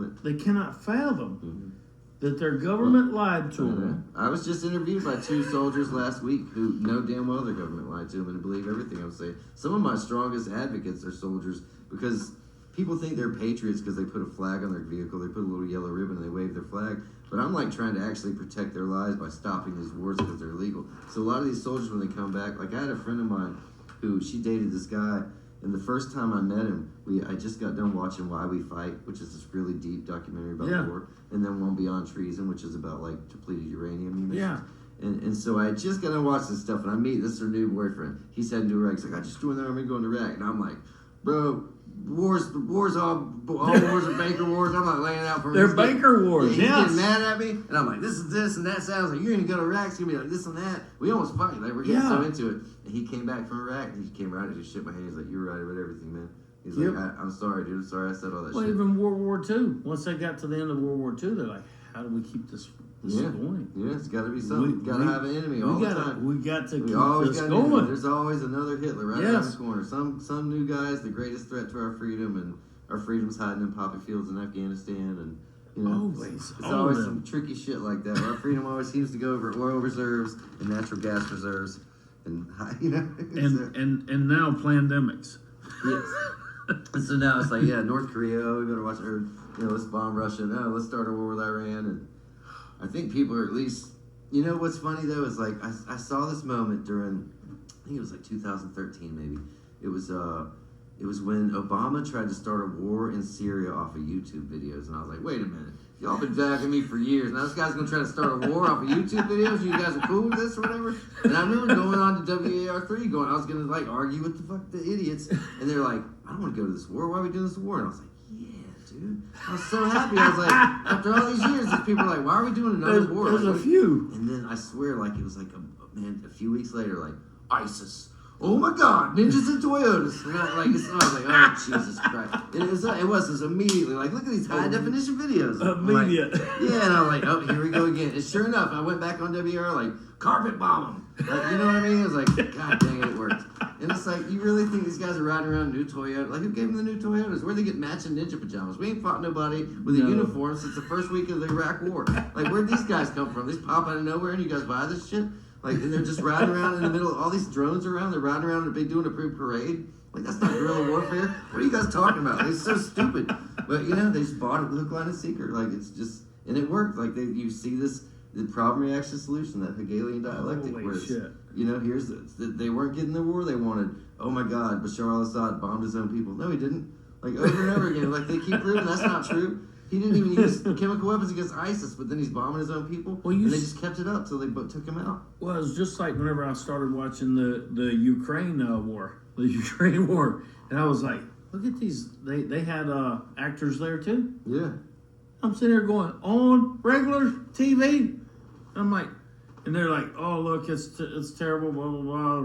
S2: it.
S1: They cannot fathom that their government lied to them.
S2: I was just interviewed by 2 soldiers last week who know damn well their government lied to them and believe everything I'm saying. Some of my strongest advocates are soldiers because people think they're patriots because they put a flag on their vehicle, they put a little yellow ribbon and they wave their flag. But I'm like trying to actually protect their lives by stopping these wars because they're illegal. So a lot of these soldiers, when they come back, like I had a friend of mine who, she dated this guy, and the first time I met him, I just got done watching Why We Fight, which is this really deep documentary about the war, and then One Beyond Treason, which is about like depleted uranium munitions.
S1: Yeah.
S2: And so I just got to watch this stuff, and I meet this her new boyfriend. He's heading to Iraq. He's like, I just joined the army going to Iraq. And I'm like, bro. Wars all wars are banker wars. I'm like laying out for him.
S1: They're banker wars.
S2: He's
S1: Yes.
S2: getting mad at me, and I'm like, this is this and that sounds like you're gonna go to Iraq. It's gonna be like this and that. We almost fight. Like we're getting so into it. And he came back from Iraq. And he came right and just shook my hand. He's like, you're right about everything, man. He's like, I'm sorry, dude. I'm sorry I said all that shit.
S1: Even World War II. Once they got to the end of World War II, they're like, how do we keep this going?
S2: Yeah, it's got to be something. Got to have an enemy all the time.
S1: We got to keep this
S2: going.
S1: going.
S2: There's always another Hitler right around the corner. Some new guy's the greatest threat to our freedom, and our freedom's hiding in poppy fields in Afghanistan, and it's always some tricky shit like that. Our freedom always seems to go over oil reserves and natural gas reserves, and
S1: and now pandemics.
S2: Yes. And so now it's like, North Korea, we better watch her. Let's bomb Russia. No, let's start a war with Iran. And I think people are at least, what's funny though is like I saw this moment during, I think it was like 2013 maybe. It was when Obama tried to start a war in Syria off of YouTube videos, and I was like, wait a minute, y'all been backing me for years. Now this guy's gonna try to start a war off of YouTube videos. You guys are cool with this or whatever. And I remember going on to WAR3, I was gonna like argue with the idiots, and they're like, I don't want to go to this war. Why are we doing this war? And I was like, yeah, dude. I was so happy. I was like, after all these years, these people are like, why are we doing another war?
S1: There's a few.
S2: And then I swear, like it was like a few weeks later, like ISIS. Oh my God, ninjas and Toyotas. And I was like, oh Jesus Christ. And it was immediately like, look at these high definition videos.
S1: Immediate.
S2: And I'm like, oh, here we go again. And sure enough, I went back on WR like, carpet bomb them. Like, you know what I mean? It was like, God dang it worked. And it's like, you really think these guys are riding around new Toyota? Like, who gave them the new Toyotas? Where'd they get matching ninja pajamas? We ain't fought nobody with a uniform since the first week of the Iraq War. Like, where'd these guys come from? They pop out of nowhere and you guys buy this shit? Like, and they're just riding around in the middle. All these drones are around. They're riding around and doing a big parade. Like, that's not guerrilla warfare. What are you guys talking about? It's so stupid. But, they just bought it hook, line, and sinker. Like, it's just, and it worked. Like, you see the problem, reaction, solution, that Hegelian dialectic.
S1: Holy
S2: where
S1: shit.
S2: Here's they weren't getting the war they wanted. Oh my God, Bashar al-Assad bombed his own people. No, he didn't. Like, over and over again. Like, they keep proving that's not true. He didn't even use chemical weapons against ISIS, but then he's bombing his own people. And they just kept it up till they took him out.
S1: Well, it was just like whenever I started watching the Ukraine war, and I was like, look at these. They had actors there too.
S2: Yeah.
S1: I'm sitting there going, on regular TV. I'm like, and they're like, oh look, it's terrible, blah blah blah.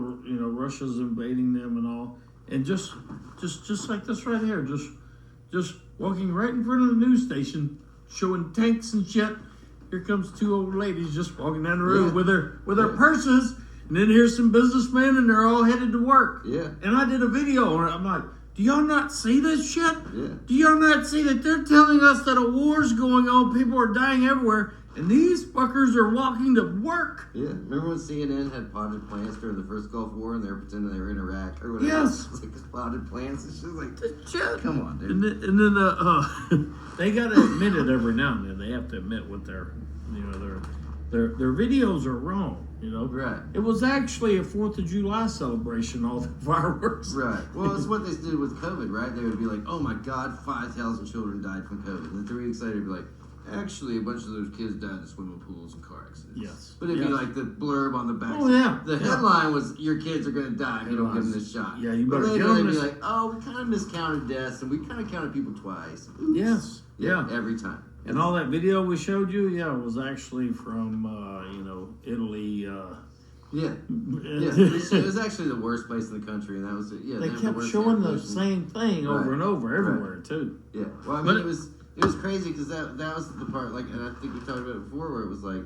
S1: Russia's invading them and all, and just like this right here, just walking right in front of the news station, showing tanks and shit. Here comes two old ladies just walking down the road with their purses, and then here's some businessmen, and they're all headed to work.
S2: Yeah.
S1: And I did a video on it. I'm like, do y'all not see this shit?
S2: Yeah.
S1: Do y'all not see that they're telling us that a war's going on, people are dying everywhere, and these fuckers are walking to work?
S2: Yeah. Remember when CNN had potted plants during the first Gulf War, and they were pretending they were in Iraq or whatever?
S1: Yes.
S2: It was like potted plants and shit. Like,
S1: Shit.
S2: come on, dude.
S1: And then they got to admit it every now and then. They have to admit what their videos are wrong.
S2: Right.
S1: It was actually a 4th of July celebration, all the fireworks.
S2: Right. Well, it's what they did with COVID, right? They would be like, oh my God, 5,000 children died from COVID. And then 3 weeks later, they'd be like, actually, a bunch of those kids died in swimming pools and car accidents.
S1: Yes.
S2: But it'd be like the blurb on the back.
S1: Oh, yeah.
S2: The headline was, your kids are going to die if you don't give them this shot.
S1: Yeah, you better
S2: but
S1: get
S2: later
S1: them
S2: they'd be
S1: this.
S2: like, oh, we kind of miscounted deaths, and we kind of counted people twice. Oops.
S1: Yes. Yeah.
S2: Every time.
S1: And all that video we showed you, was actually from, Italy.
S2: Yeah. It was actually the worst place in the country, and that was
S1: They kept showing the same thing over and over everywhere too.
S2: Yeah. Well, I mean, it was crazy because that was the part, like, and I think we talked about it before, where it was like,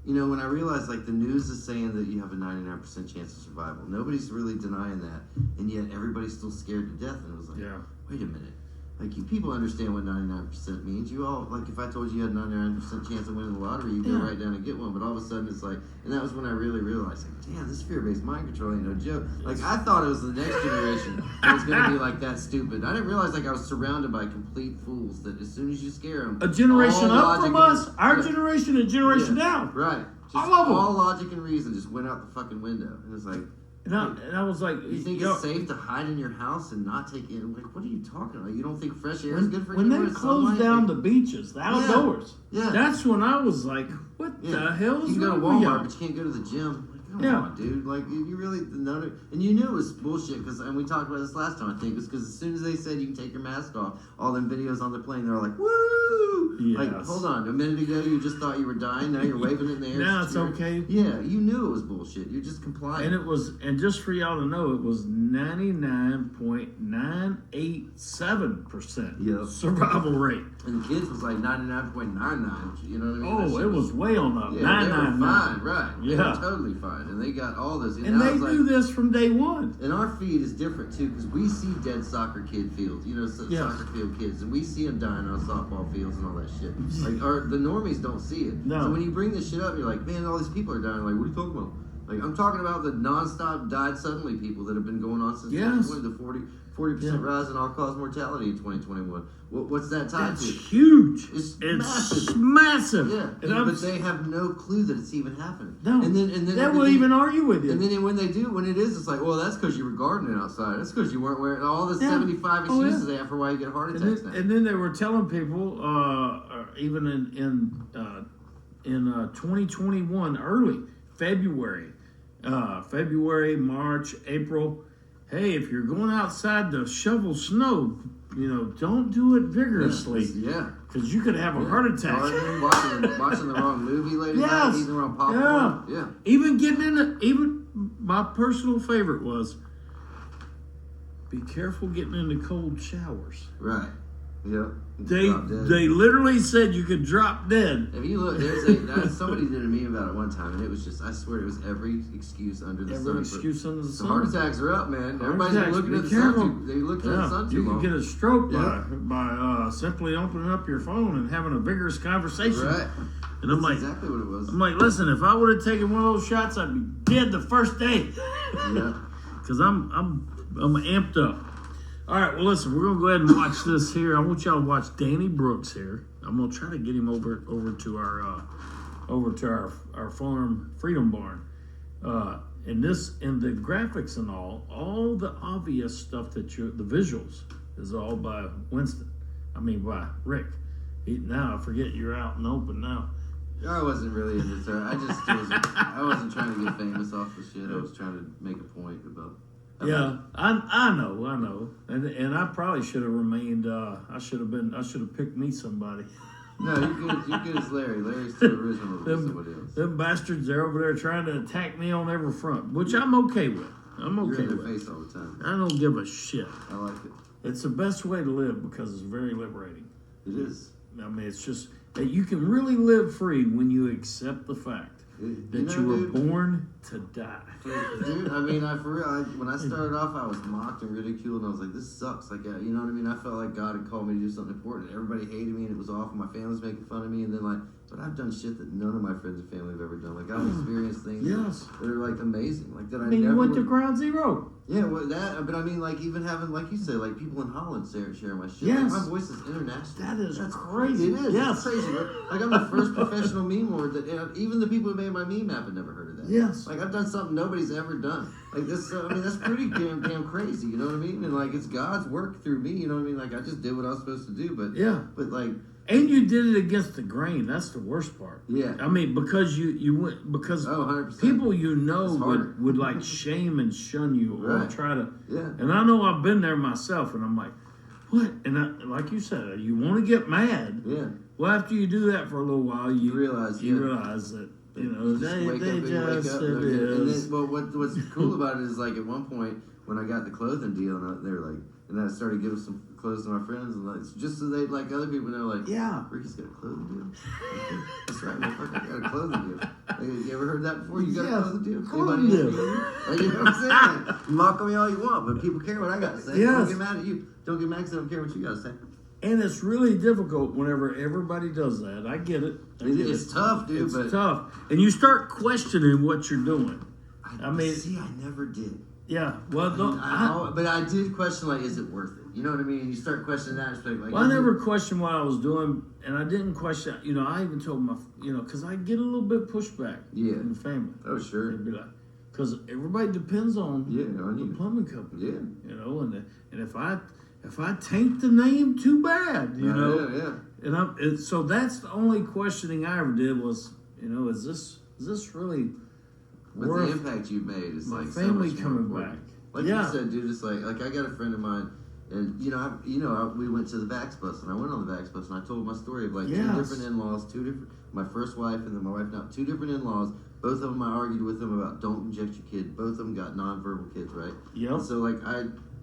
S2: when I realized like the news is saying that you have a 99% chance of survival, nobody's really denying that, and yet everybody's still scared to death, and it was like, wait a minute. Like, you people understand what 99% means. You all, like, if I told you you had a 99% chance of winning the lottery, you'd go right down and get one. But all of a sudden, it's like, and that was when I really realized, like, damn, this fear-based mind control ain't no joke. Like, I thought it was the next generation that was going to be, like, that stupid. I didn't realize, like, I was surrounded by complete fools that as soon as you scare them...
S1: A generation up from us, our generation and generation down.
S2: Right. Just all logic and reason just went out the fucking window. And it's like...
S1: And I was like,
S2: you think it's safe to hide in your house and not take in? Like, what are you talking about? You don't think fresh air is good for you?
S1: When they closed down the beaches, the outdoors, that's when I was like, what the hell is
S2: you can go to
S1: wrong with
S2: Walmart,
S1: y'all?
S2: but you can't go to the gym. come on, dude. Like, you really and you knew it was bullshit and we talked about this last time. I think it was because as soon as they said you can take your mask off, all them videos on the plane, they're like, woo!
S1: Yes.
S2: Like, hold on, a minute ago you just thought you were dying. Now you're waving it in the air.
S1: Now it's okay.
S2: Yeah, you knew it was bullshit. You're just complying.
S1: And just for y'all to know, it was 99.987% survival rate.
S2: And the kids was like 99.99. You know what I mean?
S1: Oh, it was way on up.
S2: Yeah, they were
S1: 999.
S2: fine, right?
S1: Yeah,
S2: they were totally fine, and they got all this.
S1: And they do this from day one.
S2: And our feed is different too, because we see dead soccer kid fields, soccer field kids, and we see them dying on softball fields and all that shit. Like, the normies don't see it.
S1: No.
S2: So when you bring this shit up, you're like, man, all these people are dying. Like, what are you talking about? Like, I'm talking about the nonstop died suddenly people that have been going on since 2020, the 40% rise in all-cause mortality in 2021. What's that tied
S1: That's
S2: to?
S1: huge.
S2: It's
S1: massive.
S2: massive. Yeah, but they have no clue that it's even happening.
S1: No,
S2: and then
S1: they will even argue with you.
S2: And then when they do, when it is, it's like, well, that's because you were gardening outside. That's because you weren't wearing all the 75 excuses they have for why you get heart attacks now.
S1: And then they were telling people, even in 2021, early February, March, April. Hey, if you're going outside to shovel snow, don't do it vigorously.
S2: Yeah.
S1: Because you could have a heart attack.
S2: Watching the wrong movie late at night, eating the wrong popcorn. Yeah.
S1: Even my personal favorite was, be careful getting into cold showers.
S2: Right. Yep.
S1: They literally said you could drop dead.
S2: If you look, somebody did a meme about it one time, and it was just, I swear, it was every excuse under the sun.
S1: Every excuse under the sun.
S2: Heart attacks are up, man. Everybody's looking at the sun. They looked at the sun too long.
S1: You can get a stroke by simply opening up your phone and having a vigorous conversation.
S2: Right.
S1: And I'm like,
S2: exactly what it was.
S1: I'm like, listen, if I would have taken one of those shots, I'd be dead the first day.
S2: Yeah.
S1: Because I'm amped up. All right, well, listen, we're gonna go ahead and watch this here. I want y'all to watch Danny Brooks here. I'm gonna try to get him over to our farm Freedom Barn. And the graphics and all the obvious stuff the visuals is all by by Rick. Now I forget you're out in the open now.
S2: I wasn't really into it. I wasn't trying to get famous off the shit. I was trying to make a point about.
S1: Yeah, I know, and I probably should have remained. I should have picked me somebody.
S2: No, you're good as Larry. Larry's too original to be somebody else.
S1: Them bastards are over there trying to attack me on every front, which I'm okay with.
S2: You're in their face all the time.
S1: I don't give a shit.
S2: I like it.
S1: It's the best way to live because it's very liberating.
S2: It is.
S1: I mean, it's just that you can really live free when you accept the fact that you were born to die.
S2: Dude, I mean, for real, when I started off, I was mocked and ridiculed, and I was like, this sucks. Like, you know what I mean? I felt like God had called me to do something important. Everybody hated me, and it was awful. My family was making fun of me, and then, but I've done shit that none of my friends and family have ever done. Like, I've experienced things that are, amazing. Like, that I mean,
S1: you went to ground zero.
S2: Yeah, but I mean, even having, like you said, people in Holland share my shit.
S1: Yes.
S2: Like, my voice is international.
S1: That's crazy.
S2: It is.
S1: Yes.
S2: It's crazy. Like, I'm the first professional meme lord that even the people who made my meme app had never heard of that.
S1: Yes.
S2: Like, I've done something nobody's ever done. Like, this, that's pretty damn crazy, you know what I mean? And, it's God's work through me, you know what I mean? Like, I just did what I was supposed to do, but
S1: and you did it against the grain. That's the worst part.
S2: Yeah.
S1: I mean, because you went, because
S2: 100%.
S1: people would shame and shun you or try to.
S2: Yeah.
S1: And I know I've been there myself, and I'm like, what? And like you said, you want to get mad.
S2: Yeah.
S1: Well, after you do that for a little while, you realize that.
S2: You just wake up. And then, what's cool about it is at one point when I got the clothing deal, and they were like, and I started giving some clothes to my friends, and just so they other people know, Ricky's got a clothing deal. That's right, motherfucker, I got a clothing deal. You ever heard that before? You got a clothing deal?
S1: Clothing deal.
S2: You know what I'm saying? Mock me all you want, but people care what I got to say.
S1: Yes.
S2: Don't get mad at you. Don't get mad because I don't care what you got to say.
S1: And it's really difficult whenever everybody does that. I get it.
S2: It's tough, dude.
S1: It's tough. And you start questioning what you're doing.
S2: I never did.
S1: Yeah. Well,
S2: but I did question, is it worth it? You know what I mean? And you start questioning that aspect.
S1: I never questioned what I was doing, and I didn't question, I even told my, because I get a little bit pushback in the family.
S2: Oh, sure.
S1: They'd be like, because everybody depends on
S2: the
S1: plumbing company.
S2: Yeah.
S1: And if I taint the name, too bad,
S2: Yeah.
S1: And so that's the only questioning I ever did was, is this really
S2: But the impact you've made is
S1: my
S2: like
S1: family
S2: so much
S1: coming
S2: more
S1: back.
S2: important. Like
S1: Yeah.
S2: you said, dude, it's like I got a friend of mine, and we went to the Vax bus, and I went on the Vax bus, and I told my story of like two different in-laws, my first wife and then my wife now, two different in-laws. Both of them I argued with them about don't inject your kid. Both of them got nonverbal kids, right?
S1: Yep.
S2: And so like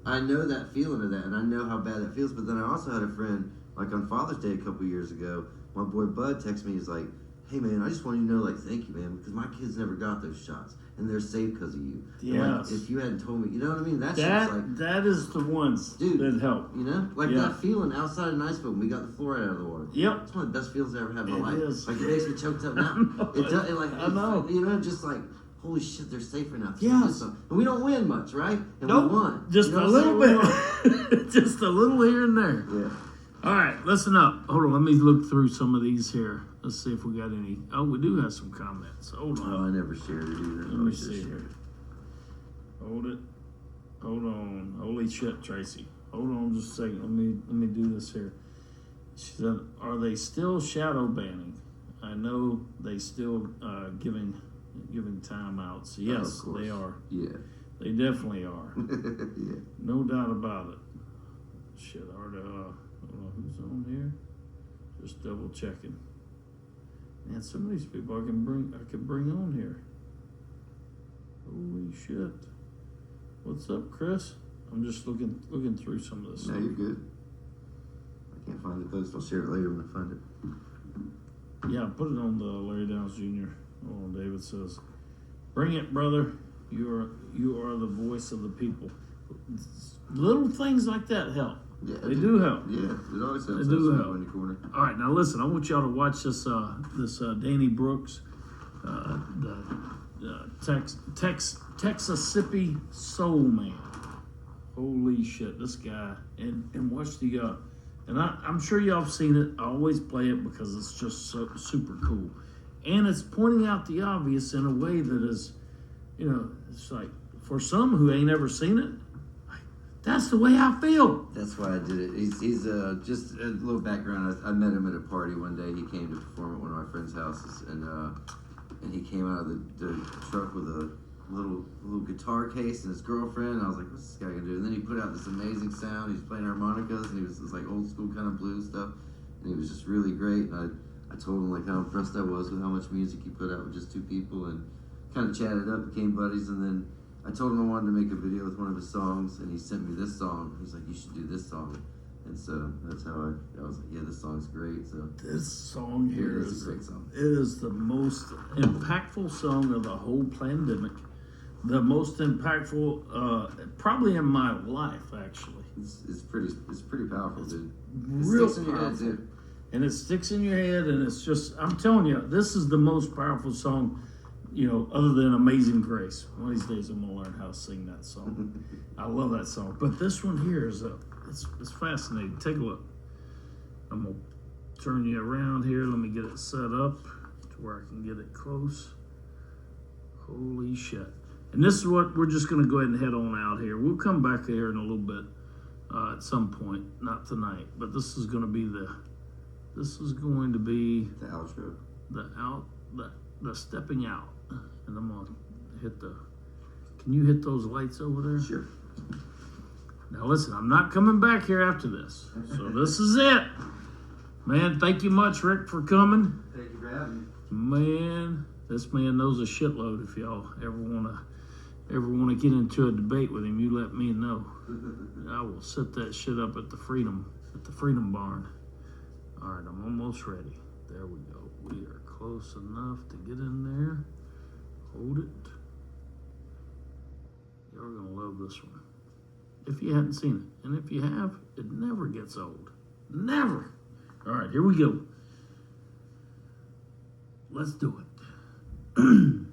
S2: I know that feeling of that, and I know how bad that feels. But then I also had a friend like on Father's Day a couple years ago. My boy Bud texted me. He's like, "Hey man, I just wanted you to know, like, thank you, man, because my kids never got those shots, and they're safe because of you. And, like,
S1: Yes.
S2: if you hadn't told me, you know what I mean? That's just like,
S1: that is the ones
S2: dude,
S1: that help.
S2: you know, like
S1: Yeah.
S2: that feeling outside of Niceville when we got the fluoride out of the water.
S1: Yep.
S2: It's one of the best feels I ever had in my
S1: It
S2: life.
S1: is.
S2: Like it makes me choked up now.
S1: I know.
S2: You know, just like. Holy shit, they're safer now.
S1: Yes.
S2: And we don't win much, right? And
S1: Nope.
S2: we won.
S1: Just
S2: You know
S1: a
S2: what I'm
S1: little
S2: saying?
S1: bit. Just a little here and there.
S2: Yeah.
S1: All right, listen up. Hold on, let me look through some of these here. Let's see if we got any. Oh, we do have some comments. Hold on.
S2: Oh, I never shared it either.
S1: Let me see here. Hold it. Hold on. Holy shit, Tracy. Hold on just a second. Let me do this here. She said, "Are they still shadow banning? I know they still giving timeouts. Yes,
S2: Oh,
S1: they are.
S2: Yeah.
S1: They definitely are.
S2: Yeah.
S1: No doubt about it. Shit, hold on, who's on here? Just double checking. Man, some of these people I could bring on here. Holy shit. What's up, Chris? I'm just looking through some of this.
S2: No, you're good. I can't find the post. I'll share it later when I find it.
S1: Yeah, put it on the Larry Downs Jr. Oh, David says, "Bring it, brother. You are the voice of the people." Little things like that help.
S2: Yeah,
S1: They do help.
S2: Yeah, it always helps.
S1: They do
S2: have
S1: help.
S2: someone in your corner.
S1: All right, now listen. I want y'all to watch this. This Danny Brooks, the Texasissippi Soul Man. Holy shit, this guy! And watch the. And I'm sure y'all have seen it. I always play it because it's just so super cool, and it's pointing out the obvious in a way that is, it's like for some who ain't ever seen it. That's the way I feel.
S2: That's why I did it. He's just a little background. I met him at a party one day. He came to perform at one of my friends' houses, and he came out of the truck with a little guitar case and his girlfriend. And I was like, "What's this guy gonna do?" And then he put out this amazing sound. He was playing harmonicas, and he was this like old school kind of blues stuff, and he was just really great. And I told him like how impressed I was with how much music he put out with just two people, and kind of chatted up, became buddies, and then. I told him I wanted to make a video with one of his songs, and he sent me this song. He's like, "You should do this song," and so that's how I was like, "Yeah, this song's great." So
S1: This song here
S2: it's
S1: is
S2: a great song.
S1: It is the most impactful song of the whole pandemic. The most impactful, probably in my life, actually.
S2: It's pretty powerful, dude.
S1: Real
S2: sticks in your head,
S1: powerful.
S2: dude.
S1: And it sticks in your head, and it's just, I'm telling you, this is the most powerful song, other than Amazing Grace. One of these days I'm going to learn how to sing that song. I love that song. But this one here is, it's fascinating. Take a look. I'm going to turn you around here. Let me get it set up to where I can get it close. Holy shit. And this is what we're just going to go ahead and head on out here. We'll come back here in a little bit at some point. Not tonight. But this is going to be the
S2: outro.
S1: The stepping out. And I'm going to hit can you hit those lights over there?
S2: Sure.
S1: Now listen, I'm not coming back here after this. So this is it. Man, thank you much, Rick, for coming.
S2: Thank you for having me.
S1: Man, this man knows a shitload. If y'all ever wanna get into a debate with him, you let me know. I will set that shit up at the Freedom Barn. All right, I'm almost ready. There we go. We are close enough to get in there. Hold it. You're gonna love this one. If you hadn't seen it. And if you have, it never gets old. Never. All right, here we go. Let's do it.